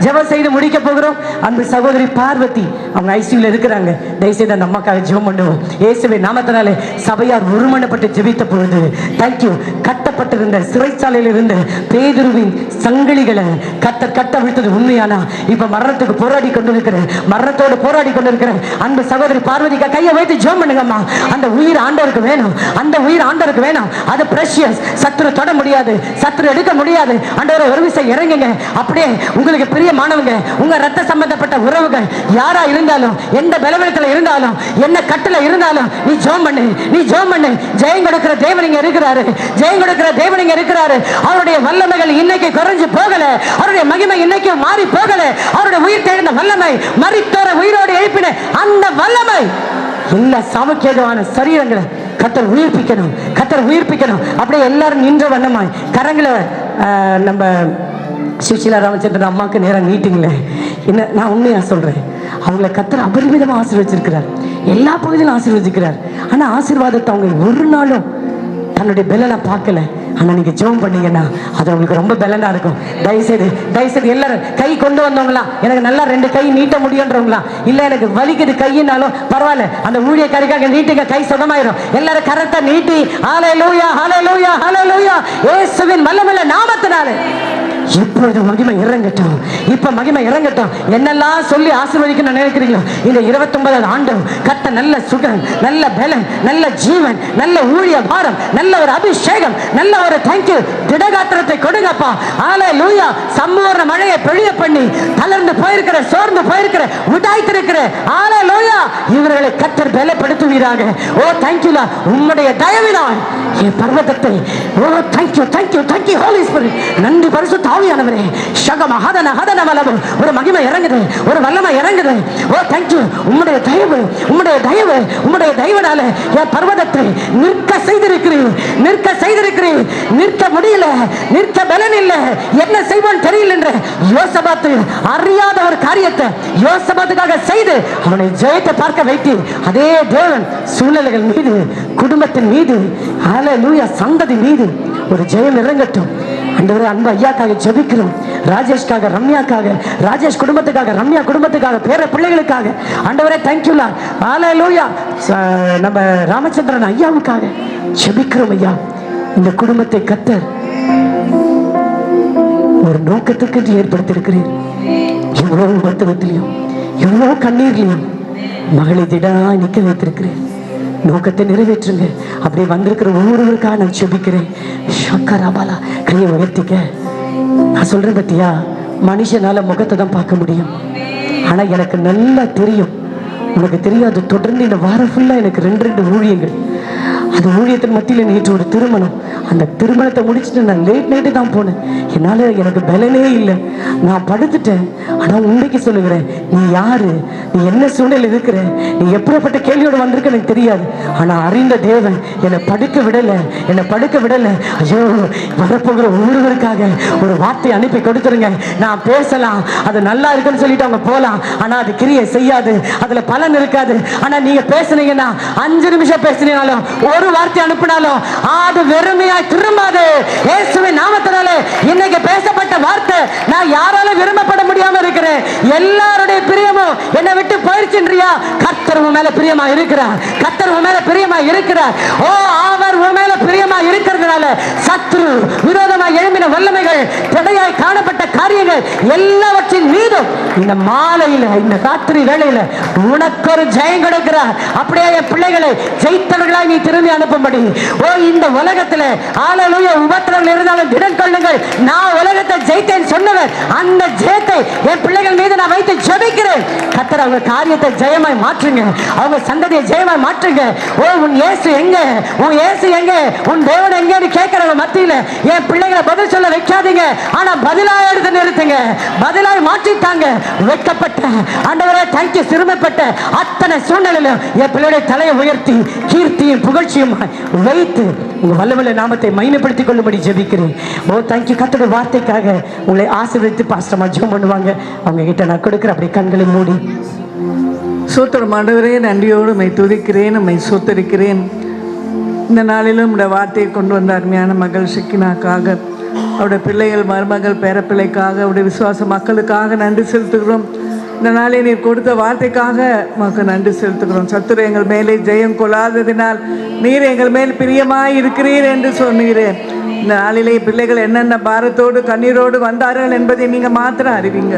ஜெபம் செய்து முடிக்க போகிறோம். அன்பு சகோதரி பார்வதி, அவங்க ஐசியூல இருக்கிறாங்க. தயவுசெய்து அந்த அம்மாக்காக ஜெபம் பண்ணுவோம். இயேசுவின் நாமத்தினாலே சபையார் ஒருமனப்பட்டு ஜெபித்த பொழுது, தேங்க்யூ, கட்டப்பட்டிருந்த சிறைச்சாலையில் இருந்த பேதுருவின் சங்கிலிகளை கர்த்தர் கட்ட விழுத்தது உண்மையானா? இப்ப மரணத்துக்கு போராடி கொண்டிருக்கிறேன், மரணத்தோடு போராடி கொண்டிருக்கிறேன் அன்பு சகோதரி பார்வதிக்கு கையை வைத்து ஜெபம் பண்ணுங்கம்மா. அந்த உயிர் ஆண்டவருக்கு வேணும், அந்த உயிர் ஆண்டவருக்கு வேணும். அது பிரஷியஸ், சத்துரு தொட முடியாது, சத்துரு எடுக்க முடியாது. ஆண்டவரை ஒரு விஷயம் இறங்குங்க. அப்படியே உங்களுக்கு பிரியமானவங்க, உங்க ரத்த சம்பந்தப்பட்ட உறவுகள் யாரா இருந்தாலும், எந்த பலவீனத்துல இருந்தாலும், என்ன கட்டளை இருந்தாலும், நீ ஜெபம் பண்ணு, நீ ஜெபம் பண்ணு. ஜெயம் கொடுக்கிற தேவன் இங்க இருக்கிறாரு, ஜெயம் கொடுக்கிற தேவன் இங்க இருக்கிறாரு. அவருடைய வல்லமைகள் இன்னைக்கு குறைஞ்சு போகல, அவருடைய மகிமை இன்னைக்கு மாறி போகல. அவருடைய உயிர் தேர்ந்த வல்லமை, மரித்தோர உயிரோடு எழுப்பின அந்த வல்லமை எல்லா சாமக்கியமான சரீரங்களை கர்த்தர் உயிர்ப்பிக்கணும், கர்த்தர் உயிர்ப்பிக்கணும். அப்படியே எல்லாரும் நின்ற வண்ணமாய் கரங்களை நம்ம சுஷீலா ராமச்சந்திரன் அம்மாவுக்கு நேரம் நீட்டிங்களே. என்ன, நான் உண்மையாக சொல்கிறேன், அவங்கள கர்த்தர் அபரிமிதமாக ஆசீர்வதிச்சிருக்கிறார், எல்லா பகுதியிலும் ஆசீர்வதிக்கிறார். ஆனால் ஆசீர்வாதத்தை அவங்க ஒரு நாளும் தன்னுடைய பெலனை பார்க்கல. ஆனால் நீங்கள் ஜெபம் பண்ணீங்கன்னா அது உங்களுக்கு ரொம்ப பலனா இருக்கும். தயவுசெய்து எல்லாரும் கை கொண்டு வந்தவங்களா, எனக்கு நல்லா 2 கை நீட்ட முடியுன்றவங்களா, இல்லை எனக்கு வலிக்குது கையினாலும் பரவாயில்ல, அந்த ஊழியக்காரிக்காக நீட்டுங்க, கை சுகமாயிரும். எல்லாரும் கரத்தை நீட்டி ஹல்லேலூயா, ஹல்லேலூயா, ஹல்லேலூயா. இயேசுவின் வல்லமையுள்ள நாமத்தினாலே இப்பொழுது மகிமை இறங்கட்டும், இப்ப மகிமை இறங்கட்டும். என்னெல்லாம் சொல்லி ஆசீர்வதிக்கணும்னு நினைக்கிறீங்களோ, இந்த 29வது ஆண்டு கர்த்தர் நல்ல சுகம், நல்ல பலன், நல்ல ஜீவன், நல்ல ஊழிய பாரம், நல்ல ஒரு அபிஷேகம், நல்ல ஒரு தேங்க்யூ திடகாத்திரத்தை கொடுங்கப்பா. ஹல்லேலூயா. சம்பூர்ண மழையை பெழிய பண்ணி தளர்ந்து போயிருக்கிற, சோர்ந்து போயிருக்கிற, உடாய்த்திருக்கிற, ஹல்லேலூயா, இவர்களை கர்த்தர் பலப்படுத்துவீராக. ஓ தேங்க்யூலா, உம்முடைய தயவினால் என் பர்வதத்தை, oh thank you, thank you, thank you Holy Spirit. நன்றி பரிசுத்த ஆவியானவரே சகம ஹதன ஹதன வலவு ஒரு மகிமை இறங்குது, ஒரு வல்லமை இறங்குது. ஓ தேங்க்யூ. உம்முடைய தயவு, உம்முடைய தயவு, உம்முடைய தயவுனால என் பர்வதத்தை நிற்க செய்திருக்கிறீர், நிற்க செய்திருக்கிறீர். நிற்க முடியல, நிற்க பலன் இல்லை, என்ன செய்வான் தெரியல என்று யோசபாத்து அறியாத ஒரு காரியத்தை யோசபாத்துக்காக செய்து அவனை ஜெயத்தை பார்க்க வைத்து அதே தேவன் சூழ்நிலைகள் மீது, குடும்பத்தின் மீது, ஹல்லேலூயா, சந்ததி மீது ஒரு ஜெயம் இறங்கட்டும். ஆண்டவரே, அன்பு ஐயாக்காக ஜெபிக்கிறோம். ராஜேஷ்காக, ரம்யாக்காக, ராஜேஷ் குடும்பத்துக்காக, ரம்யா குடும்பத்துக்காக, பேர பிள்ளைகளுக்காக ஆண்டவரே தேங்க்யூலா. ஹல்லேலூயா. நம்ம ராமச்சந்திரன் ஐயாவுக்காக ஜெபிக்கிறோம் ஐயா. இந்த குடும்பத்தை கர்த்தர் ஒரு நோக்கத்துக்கு ஏற்படுத்தியிருக்கிறீர். எவ்வளவு மருத்துவத்திலையும் எவ்வளவு கண்ணீர்லையும் மகளை திடா நிற்க வைத்திருக்கிறேன். நோக்கத்தை நிறைவேற்றுங்க. அப்படியே வந்திருக்கிற ஒவ்வொருவருக்காக நான் ஜெபிக்கிறேன். ஷக்கராபாலா, கையை உயர்த்திக்க. நான் சொல்றேன் பத்தியா, மனுஷனால முகத்தை தான் பார்க்க முடியும். ஆனா எனக்கு நல்லா தெரியும், உனக்கு தெரியாது. தொடர்ந்து இந்த வாரம் ஃபுல்லா எனக்கு 2 ஊழியங்கள். அந்த ஊழியத்தின் மத்தியில் நேற்று ஒரு திருமணம். அந்த திருமணத்தை முடிச்சுட்டு நான் லேட் நைட்டு தான் போனேன். என்னால் எனக்கு பலனே இல்லை, நான் படுத்துட்டேன். ஆனால் உண்மைக்கு சொல்லுகிறேன், நீ யாரு, நீ என்ன சூழ்நிலை இருக்கிற, நீ எப்படிப்பட்ட கேள்வியோடு வந்திருக்க எனக்கு தெரியாது. ஆனால் அறிந்த தேவன் என்னை படுக்க விடலை, என்னை படுக்க விடலை. ஐயோ, வரப்போகிற ஒவ்வொருவருக்காக ஒரு வார்த்தை அனுப்பி கொடுத்துருங்க. நான் பேசலாம், அது நல்லா இருக்குன்னு சொல்லிட்டு அவங்க போகலாம், ஆனால் அது கிரியை செய்யாது, அதில் பலன் இருக்காது. ஆனால் நீங்கள் பேசுனீங்கன்னா 5 நிமிஷம் பேசினாலும், ஒரு வார்த்தை அனுப்பினாலும் அது வெறுமையாய் திரும்பாது. இயேசுவின் நாமத்தினாலே இன்னைக்கு பேசப்பட்ட வார்த்தை நான் யாரால விரும்பப்பட முடியாம இருக்கிறேன். எல்லாருடைய பிரியமும் என்னை விட்டு போயிருச்சுன்றியா? கர்த்தர் உன் மேல பிரியமா இருக்கிறார், கர்த்தர் உன் மேல பிரியமா இருக்கிறார். ஓ, அவர் உன் மேல பிரியமா இருக்கிறதுனால சத்ரு விரோதமாய் எழும்பின வல்லமைகள், தடையாய் காணப்பட்ட காரியங்கள் எல்லாவற்றின் மீதும் இந்த மாலையில, இந்த ராத்திரி வேளையில உனக்கு ஒரு ஜெயம் கொடுக்கிறார். அப்படியே என் பிள்ளைகளை ஜெயித்தவர்களாய் நீ திரும்பி அனுப்பும்படி. ஓ, இந்த உலகத்துல ஹல்லேலூயா உபத்திரவங்கள் இருந்தாலும் திடன் கொள்ளுங்கள், நான் உலகத்தை ஜெயித்தேன் சொன்னவர். அந்த ஜெயத்தை என் பிள்ளைகள் மீது நான் வைத்து ஜெபிக்கிறேன். கர்த்தர் அவங்க காரியத்தை ஜெயமாய் மாற்றுங்க, அவங்க சந்ததியை ஜெயமாய் மாற்றுங்க. ஓ, உன் இயேசு எங்க, உன் இயேசு எங்க, உன் தேவன் எங்கன்னு கேட்கிறவங்க மத்தியில என் பிள்ளைகளை பதில் சொல்ல வைக்காதீங்க. ஆனா பதிலாக எடுத்து நிறுத்துங்க, பதிலாக மாற்றிட்டாங்க. வெட்கப்பட்ட ஆண்டவரே தேங்க்யூ, சிறுமைப்பட்ட அத்தனை சூழ்நிலையிலும் என் பிள்ளையுடைய தலையை உயர்த்தி கீர்த்தியும் புகழ்ச்சியும் வைத்து உங்க வல்லவல்ல நாமத்தை மகிமைப்படுத்திக் கொள்ளும்படி ஜெபிக்கிறேன். ஓ தேங்க்யூ. கர்த்தருடைய வார்த்தைக்காக உங்களை ஆசீர்வதித்து பாஸ்டர் ஜெபம் பண்ணுவாங்க, அவங்க கிட்ட நான் கொடுக்குறேன். அப்படி கண்களை மூடி. சோத்திரம் ஆண்டவரே, நன்றியோடு உம்மை துதிக்கிறேன், உம்மை சோத்தரிக்கிறேன். இந்த நாளிலும் இந்த வார்த்தையை கொண்டு வந்த அருமையான மகள் ஷெக்கினாக்காக, அவருடைய பிள்ளைகள், மருமகள், பேரப்பிள்ளைக்காக, அவருடைய விசுவாச மக்களுக்காக நன்றி செலுத்துகிறோம். இந்த நாளை நீர் கொடுத்த வார்த்தைக்காக உமக்கு நன்றி செலுத்துகிறோம். சத்துரு எங்கள் மேலே ஜெயம் கொள்ளாததினால் நீர் எங்கள் மேல் பிரியமாய் இருக்கிறீர் என்று சொன்னீரேன். இந்த நாளிலே பிள்ளைகள் என்னென்ன பாரத்தோடு கண்ணீரோடு வந்தார்கள் என்பதை நீங்கள் மாத்திரம் அறிவிங்க.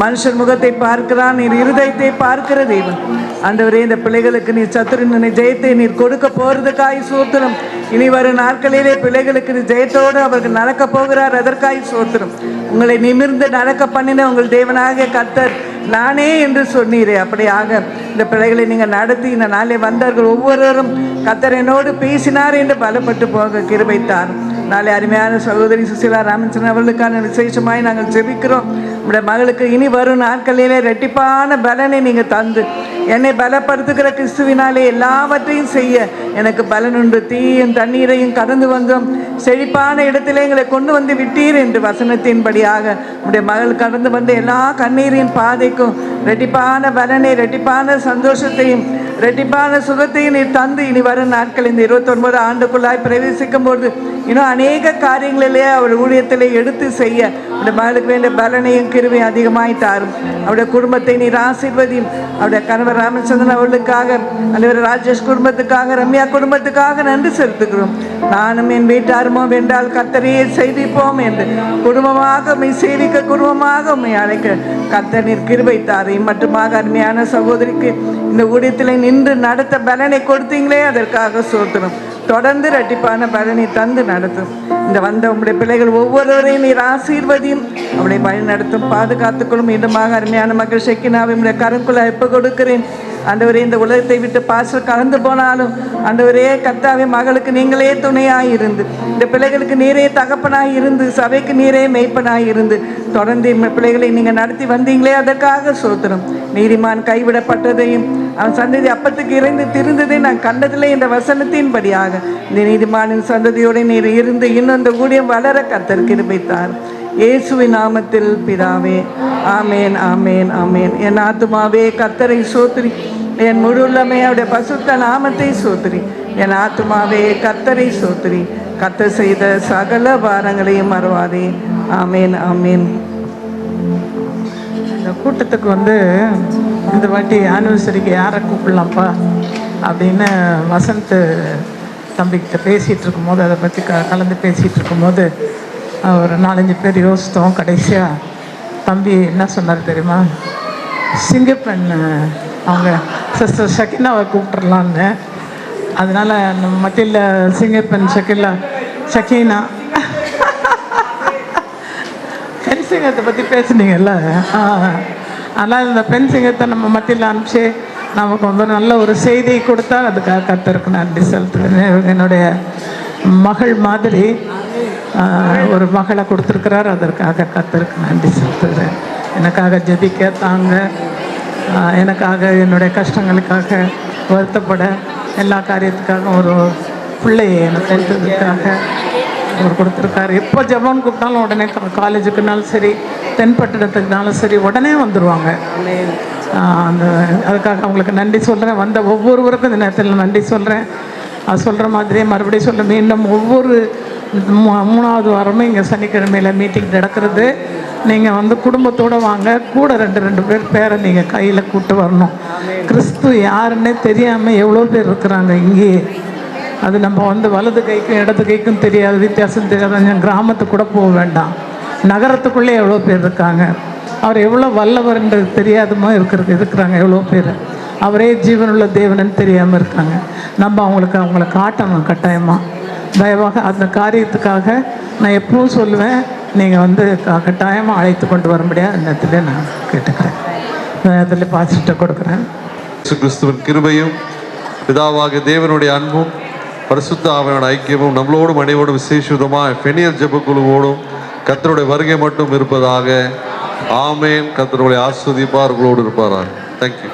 மனுஷன் முகத்தை பார்க்கிறான், நீர் இருதயத்தை பார்க்கிற தெய்வம். ஆண்டவரே, இந்த பிள்ளைகளுக்கு நீர் சத்துருவின் ஜெயத்தை நீர் கொடுக்க போறதுக்காய் சோத்திரம். இனி வரும் நாட்களிலே பிள்ளைகளுக்கு நீர் ஜெயத்தோடு அவர்கள் நடக்க போகிறார், அதற்காய் சோத்திரம். உங்களை நிமிர்ந்து நடக்க பண்ணின உங்கள் தேவனாக கர்த்தர் நானே என்று சொன்னீரே. அப்படியாக இந்த பிள்ளைகளை நீங்கள் நடத்தி இந்த நாளை வந்தார்கள் ஒவ்வொருவரும் கர்த்தர் என்னோடு பேசினார் என்று பலப்பட்டு போக கிருபைத்தார். நாளை அருமையான சகோதரி சுசிலா ராமச்சந்திரன் அவர்களுக்கான விசேஷமாய் நாங்கள் ஜெபிக்கிறோம். நம்முடைய மகளுக்கு இனி வரும் நாட்களிலே ரெட்டிப்பான பலனை நீங்கள் தந்து என்னை பலப்படுத்துகிற கிறிஸ்துவினாலே எல்லாவற்றையும் செய்ய எனக்கு பலன் உண்டு. தீயும் தண்ணீரையும் கடந்து வந்தோம், செழிப்பான இடத்திலே எங்களை கொண்டு வந்து விட்டீர் என்று வசனத்தின்படியாக நம்முடைய மகள் கடந்து வந்த எல்லா கண்ணீரின் பாதைக்கும் ரெட்டிப்பான பலனை, ரெட்டிப்பான சந்தோஷத்தையும், ரெட்டிப்பான சுகத்தையும் நீ தந்து இனி வரும் நாட்கள் இந்த 29 ஆண்டுக்குள்ளாய் பிரவேசிக்கும் போது இன்னும் அநேக காரியங்களிலே அவர் ஊழியத்திலே எடுத்து செய்ய அவருடைய மகளுக்கு வேண்டிய பலனையும் கிருபையும் அதிகமாய் தாரும். அவருடைய குடும்பத்தை நீர் ஆசீர்வதியும். அவருடைய கணவர் ராமச்சந்திரன் அவர்களுக்காக, அல்லவர் ராஜேஷ் குடும்பத்துக்காக, ரம்யா குடும்பத்துக்காக நன்றி செலுத்துகிறோம். நானும் என் வீட்டாருமோ வென்றால் கர்த்தரையே சேவிப்போம் என்று குடும்பமாக உம்மை சேவிக்க, குடும்பமாக உம்மை அழைக்க கர்த்தர் நீர் கிருபை தாரையும். மட்டுமாக அருமையான சகோதரிக்கு இந்த ஊழியத்தில் நின்று நடத்த பலனை கொடுத்தீங்களே, அதற்காக சோத்திரம். தொடர்ந்து இரட்டிப்பான பலனை தந்து நடத்தும். இந்த வந்த உங்களுடைய பிள்ளைகள் ஒவ்வொருவரையும் நீர் ஆசீர்வதியும், அவளை வழி நடத்தும், பாதுகாத்துக்கொள்ளும். மீண்டுமாக அருமையான மகள் ஷெக்கினாவை உங்களுடைய கருக்குள்ள எப்ப கொடுக்கிறேன். ஆண்டவரே இந்த உலகத்தை விட்டு பாஸ்டர் கலந்து போனாலும் ஆண்டவரே கர்த்தாவே மகளுக்கு நீங்களே துணையாய் இருந்து, இந்த பிள்ளைகளுக்கு நீரே தகப்பனாய் இருந்து, சபைக்கு நீரே மெய்ப்பனாய் இருந்து தொடர்ந்து பிள்ளைகளை நீங்கள் நடத்தி வந்தீங்களே, அதற்காக சோத்திரம். நீதிமான் கைவிடப்பட்டதையும் அவன் சந்ததி அப்பத்துக்கு இறைந்து திருந்ததை நான் கண்டதில்லை என்ற வசனத்தின்படியாக இந்த நீதிமானின் சந்ததியோடு நீர் இருந்து இன்னும் இந்த ஊழியம் வளர கர்த்தர் கிருபைத்தார். இயேசுவின் நாமத்தில் பிதாவே, ஆமேன் ஆமேன் ஆமேன். என் ஆத்துமாவே கர்த்தரை சோத்திரி, என் முழு உள்ளமே அவருடைய பசுத்த நாமத்தை சோத்திரி. என் ஆத்துமாவே கர்த்தரை சோத்திரி, கர்த்தர் செய்த சகல பாரங்களையும் மறவாதே. ஆமேன் ஆமேன். இந்த கூட்டத்துக்கு இந்த வாட்டி ஆனிவர்சரிக்கு யாரை கூப்பிடலாம்ப்பா அப்படின்னு வசந்த் தம்பிக்கிட்ட பேசிகிட்டு இருக்கும்போது, அதை பற்றி கலந்து பேசிகிட்டு இருக்கும்போது ஒரு 4-5 பேர் யோசித்தோம். கடைசியாக தம்பி என்ன சொன்னார் தெரியுமா? சிங்கப்பெண் அவங்க சிஸ்டர் ஷக்கினாவை கூப்பிட்றலான்னு. அதனால் நம்ம மத்தியில் சிங்கப்பெண் ஷக்கீனா பெண் சிங்கத்தை பற்றி பேசுனீங்கல்ல, ஆனால் இந்த பெண் சிங்கத்தை நம்ம மத்தியில் அனுப்பிச்சு நமக்கு நல்ல ஒரு செய்தி கொடுத்தா அதுக்காக கர்த்தருக்கு நன்றி செலுத்துகிறேன். என்னுடைய மகள் மாதிரி ஒரு மகளை கொடுத்துருக்கிறார், அதற்காக கர்த்தருக்கு நன்றி செலுத்துகிறேன். எனக்காக ஜெபிக்க தாங்க, எனக்காக என்னுடைய கஷ்டங்களுக்காக வருத்தப்பட, எல்லா காரியத்துக்காக ஒரு பிள்ளையை எனக்கு கொடுத்ததுக்காக அவர் கொடுத்துருக்காரு. எப்போ ஜெபம்னு கூப்பிட்டாலும் உடனே காலேஜுக்குனாலும் சரி, தென்பட்டணத்துக்குனாலும் சரி உடனே வந்துடுவாங்க. அதுக்காக அவங்களுக்கு நன்றி சொல்கிறேன். வந்த ஒவ்வொருவருக்கும் இந்த நேரத்தில் நன்றி சொல்கிறேன். அது சொல்கிற மாதிரியே மறுபடியும் சொல்ல, மீண்டும் ஒவ்வொரு 3வது வாரமும் இங்கே சனிக்கிழமையில் மீட்டிங் நடக்கிறது. நீங்கள் குடும்பத்தோடு வாங்க, கூட 2 பேர் பேரை நீங்கள் கையில் கூப்பிட்டு வரணும். கிறிஸ்து யாருன்னே தெரியாமல் எவ்வளோ பேர் இருக்கிறாங்க இங்கேயே. அது நம்ம வலது கைக்கும் இடது கைக்கும் தெரியாது, வித்தியாசம் தெரியாது. கிராமத்துக்கு கூட போக வேண்டாம், நகரத்துக்குள்ளே எவ்வளோ பேர் இருக்காங்க. அவர் எவ்வளோ வல்லவர்ன்றது தெரியாதமா இருக்கிறாங்க எவ்வளோ பேர். அவரே ஜீவனுள்ள தேவனன்னு தெரியாமல் இருக்காங்க. நம்ம அவங்கள காட்டணும் கட்டாயமாக. தயவாக அந்த காரியத்துக்காக நான் எப்பவும் சொல்லுவேன், நீங்கள் கட்டாயமாக அழைத்து கொண்டு வர முடியாது. அந்த இடத்துல நான் கேட்டுக்கிறேன், அதில் பாசிட்ட கொடுக்குறேன். கிறிஸ்துவின் கிருபையும் பிதாவாக தேவனுடைய அன்பும் பரிசுத்த ஆவியோட ஐக்கியமும் நம்மளோடும் அனைவரோடும் விசேஷமாக பெனியல் ஜெப குழுவோடும் கர்த்தருடைய வருகை மட்டும் இருப்பதாக. ஆமேன். கர்த்தருடைய ஆஸ்வதிப்பார்களோடு இருப்பாராக. தேங்க்யூ.